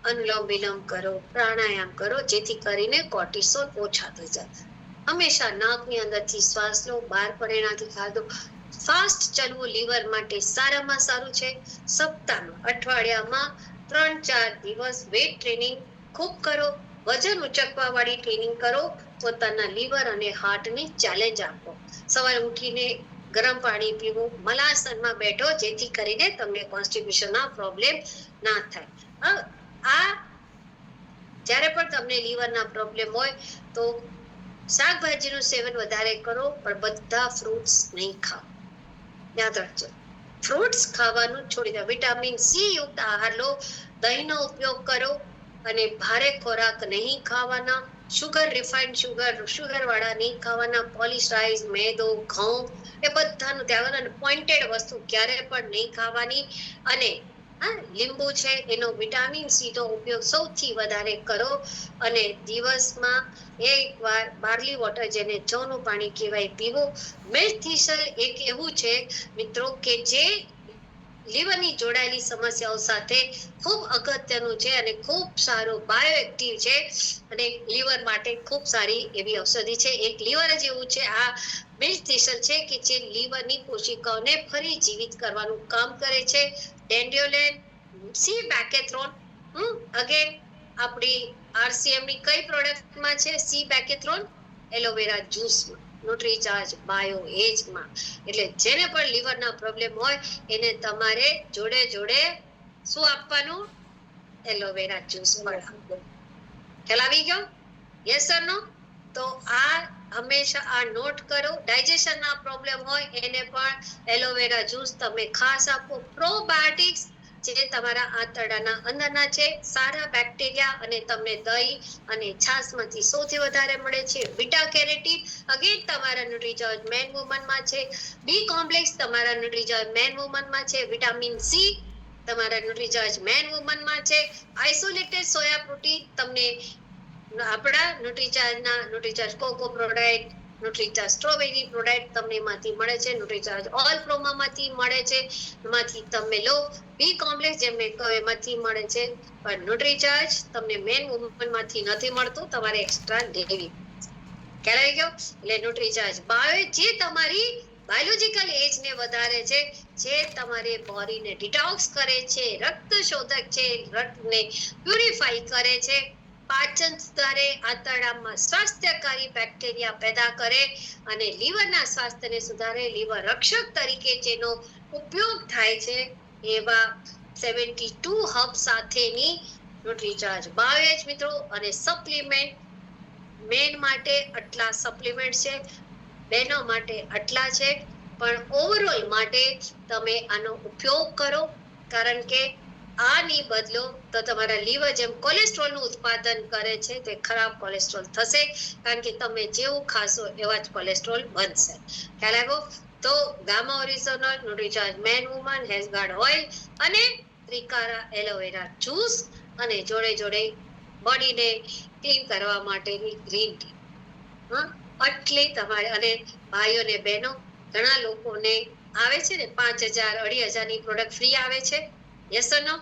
અનુલોમ વિલોમ કરો, પ્રાણાયામ કરો, જેથી કરીને કોર્ટિસોલ ઓછા થઈ જાય. હંમેશા નાકની અંદરથી શ્વાસ લો, બહાર પડે એનાથી ખાધો. ફાસ્ટ ચાલવું લીવર માટે સારામાં સારું છે. સપ્તાહમાં, અઠવાડિયામાં 3-4 દિવસ વેટ ટ્રેનિંગ ખૂબ કરો, વજન ઉચકવા વાળી ટ્રેનિંગ કરો. પોતાના લીવર અને હાર્ટને ચેલેન્જ આપો. સવારે ઉઠીને ગરમ પાણી પીવું, મલાસનમાં બેઠો, જેથી કરીને તમને કોન્સ્ટિપેશનના પ્રોબ્લેમ ના થાય. આ જ્યારે પણ તમને લીવરના પ્રોબ્લેમ હોય તો શાકભાજીનું સેવન વધારે કરો, પણ બધા ફ્રૂટ્સ નહીં ખાઓ. યાદ રાખજો, ફ્રૂટ્સ ખાવાનું છોડી દો. વિટામિન સી યુક્ત આહાર લો, દહીંનો ઉપયોગ કરો અને ભારે ખોરાક નહીં ખાવાના. રિફાઇન્ડ શુગર વાળા નહીં ખાવાના. પોલિશરાઇઝ, મેદો, ઘઉં, એ બધાનું ત્યાગ. અને પોઈન્ટેડ વસ્તુ ક્યારે પણ નહીં ખાવાની. અને લીંબુ છે એનો વિટામિન સી નો ઉપયોગ સૌથી વધારે કરો. અને દિવસમાં એકવાર બાર્લી વોટર, જેને જવનું પાણી કહેવાય, પીવું. મેલ્થિસલ એક એવું છે મિત્રો કે જે લીવરની જોડાયેલી સમસ્યાઓ સાથે ખૂબ અગત્યનું છે અને ખૂબ સારું બાયોએક્ટિવ છે અને લીવર માટે ખૂબ સારી એવી ઔષધિ છે. એક લીવર જ એવું છે આ મેલ્થિસલ છે કે જે લીવરની કોશિકાઓને ફરી જીવિત કરવાનું કામ કરે છે. ડેન્ડ્યોલેન, સી બેકેથ્રોન, અગેન આપણી આરસીએમ ની કઈ પ્રોડક્ટમાં છે? સી બેકેથ્રોન એલોવેરા જ્યુસમાં, ન્યુટ્રીચાર્જ બાયો એજમાં. એટલે જેને પણ લીવરના પ્રોબ્લેમ હોય એને તમારે જોડે જોડે શું આપવાનું? એલોવેરા જ્યુસ પણ. ખ્યાલ આવી ગયો? યસ ઓર નો? તો આ હંમેશા આ નોટ કરો. ડાયજેશન ના પ્રોબ્લેમ હોય એને પણ એલોવેરા જ્યુસ તમે ખાસ આપો. પ્રોબાયોટિક્સ જે તમારા આંતરડાના અંદરના છે, સારા બેક્ટેરિયા, અને તમને દહીં અને છાશમાંથી સૌથી વધારે મળે છે બીટા કેરોટીન, અગેન તમારા ન્યુટ્રીચોઇસ મેન વુમનમાં છે, બી કોમ્પ્લેક્સ તમારા ન્યુટ્રીચોઇસ મેન વુમનમાં છે, વિટામિન સી તમારા ન્યુટ્રીચોઇસ મેન વુમનમાં છે, આઇસોલેટેડ સોયા પ્રોટીન તમને આપણા ન્યુટ્રીચોઇસ કોકો પ્રોડક્ટ, ન્યુટ્રીચોઇસ સ્ટ્રોબેરી પ્રોડક્ટ તમને એમાંથી મળે છે, ન્યુટ્રીચોઇસ ઓલ પ્રોમામાંથી મળે છે, એમાંથી તમે લો, બી કોમ્પ્લેક્સ જેમ મેં કહ્યું એમાંથી મળે છે, પણ ન્યુટ્રીચોઇસ તમને મેન વુમનમાંથી નથી મળતું, તમારે એક્સ્ટ્રા લેવી. ખ્યાલ આવી ગયો? એટલે ન્યુટ્રીચોઇસ જે તમારી બાયોલોજીકલ એજ ને વધારે છે, જે તમારી બોડીને ડિટોક્સ કરે છે, રક્ત શોધક છે, રક્તને પ્યુરિફાઈ કરે છે, પાચન સુધારે, આંતરડામાં સ્વાસ્થ્યકારી બેક્ટેરિયા પેદા કરે અને લીવરના સ્વાસ્થ્યને સુધારે, લીવર રક્ષક તરીકે જેનો ઉપયોગ થાય છે, એવા 72 હબ સાથેની ન્યુટ્રીચોઇસ 22 મિત્રો. અને સપ્લિમેન્ટ મેન માટે આટલા સપ્લિમેન્ટ છે, બહેનો માટે આટલા છે, પણ ઓવરઓલ માટે તમે આનો ઉપયોગ કરો, કારણ કે આની બદલો તો તમારા લીવર જેમ કોલેસ્ટ્રોલનું ઉત્પાદન કરે છે તે ખરાબ કોલેસ્ટ્રોલ થશે, કારણ કે તમે જેવું ખાશો એવા જ કોલેસ્ટ્રોલ બનશે. ખ્યાલ આવ્યો? તો gamma original Nutrichoice man woman હેઝ ગાર્ડ ઓઇલ અને ત્રિકારા એલોવેરા જ્યુસ, અને જોડે જોડે બોડીને ક્લીન કરવા માટેની ગ્રીન ટી. આટલી તમારે, અને ભાઈઓ ને બહેનો, ઘણા લોકોને આવે છે ને 5,000 2,500 ની પ્રોડક્ટ ફ્રી આવે છે. યસ ઓર નો?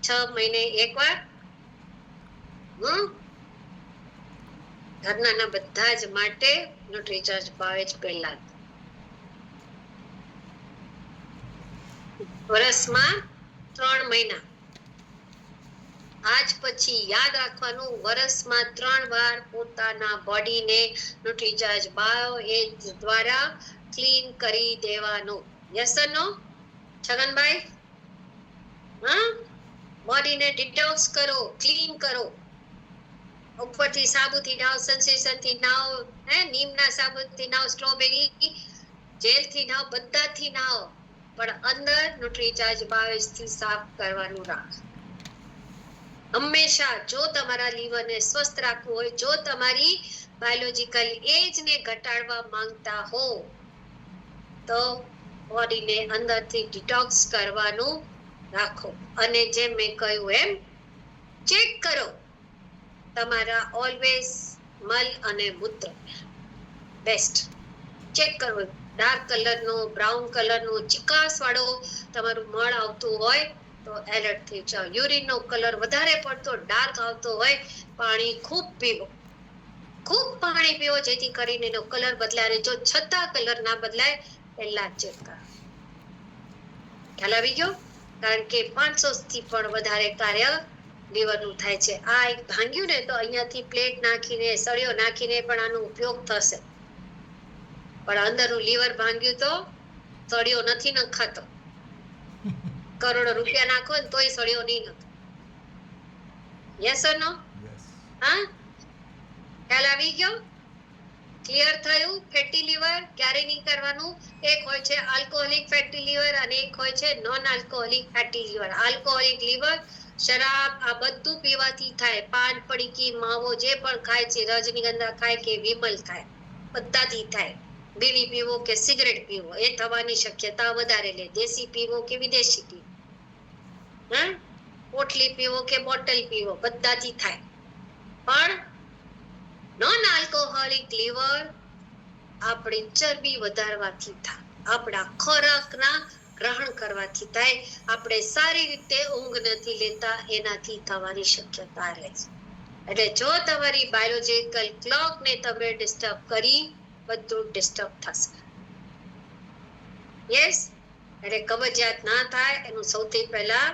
6 મહિને એકવાર. ઘરનાના બધા જ માટે ન્યુટ્રીચોઇસ 22 પહેલા, વર્ષમાં 3 મહિના. આજ પછી યાદ રાખવાનું, વર્ષમાં 3 વાર પોતાના બોડીને ન્યુટ્રીચોઇસ બાયોએજ દ્વારા ક્લીન કરી દેવાનું. યસ ઓર નો છગનભાઈ? બોડીને ડિટોક્સ કરો, ક્લીન કરો, ઉપરથી સાબુથી નાવ, સનસ્ક્રીનથી નાવ, નીમના સાબુથી નાવ, સ્ટ્રોબેરી જેલથી નાવ, બધાથી નાવ, પણ અંદર ન્યુટ્રીચોઇસ 22 થી સાફ કરવાનું રાખ. હંમેશા જો તમારા લીવરને સ્વસ્થ રાખવું હોય, જો તમારી બાયોલોજીકલ એજને ઘટાડવા માંગતા હો, તો બોડીને અંદરથી ડિટોક્સ કરવાનું રાખો. અને જેમ મેં કહ્યું એમ ચેક કરો તમારા ઓલવેઝ મલ અને મૂત્ર, બેસ્ટ ચેક કરો. ડાર્ક કલરનો, બ્રાઉન કલરનો, ચિકાસ વાળો તમારું મળ આવતું હોય તો એલર્ટ થઈ જાઓ. યુરિનનો કલર વધારે પડતો ડાર્ક આવતો હોય, પાણી ખૂબ પીવો, ખૂબ પાણી પીવો, જેથી કરીને એનો કલર બદલાય. જો છતાં કલર ના બદલાય, પહેલા ચેક કરો. ખ્યાલ આવી ગયો? કારણ કે 500 થી પણ વધારે કાર્ય લીવરનું થાય છે. આ એક ભાંગ્યું ને તો અહીંયાથી પ્લેટ નાખીને, સળિયો નાખીને પણ આનો ઉપયોગ થશે, પણ અંદરનું લીવર ભાંગ્યું તો સળિયો નથી નખાતો. કરોડો રૂપિયા નાખો ને તોય સળિયો નહીં નખે. યસ ઓર નો? હા, ખ્યાલ આવી ગયો? ક્લિયર થયું? ફેટી લીવર ક્યારે નહીં કરવાનું. એક હોય છે આલ્કોહોલિક ફેટી લીવર અને એક હોય છે non alcoholic fatty liver. Alcoholic liver શરાબ આ બધું પીવાથી થાય. પાન, પડીકી, માવો જે પણ ખાય છે, રજનીગંધા ખાય કે વિમલ ખાય, બધાથી થાય. બીડી પીવો કે સિગરેટ પીવો, એ થવાની શક્યતા વધારે લે. દેશી પીવો કે વિદેશી પીવો, પોટલી પીવો કે બોટલ પીવો, બધાથી થાય. પણ નોન આલ્કોહોલિક લીવર આપણી ચરબી વધારવાથી થાય, આપણા ખોરાકના ગ્રહણ કરવાથી થાય, આપણે સારી રીતે ઊંઘ નથી લેતા એનાથી થવાની શક્યતા રહે છે. એટલે જો તમારી બાયોલોજીકલ ક્લોકને તમે ડિસ્ટર્બ કરી, બધું ડિસ્ટર્બ થશે. યસ, એટલે કબજિયાત ના થાય એનું સૌથી પહેલા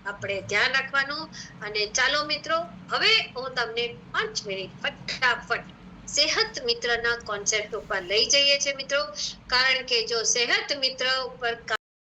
આપણે ધ્યાન રાખવાનું. અને ચાલો મિત્રો, હવે હું તમને 5 મિનિટ ફટાફટ સેહત મિત્રના કોન્સેપ્ટ ઉપર લઈ જઈએ છીએ મિત્રો, કારણ કે જો સેહત મિત્ર ઉપર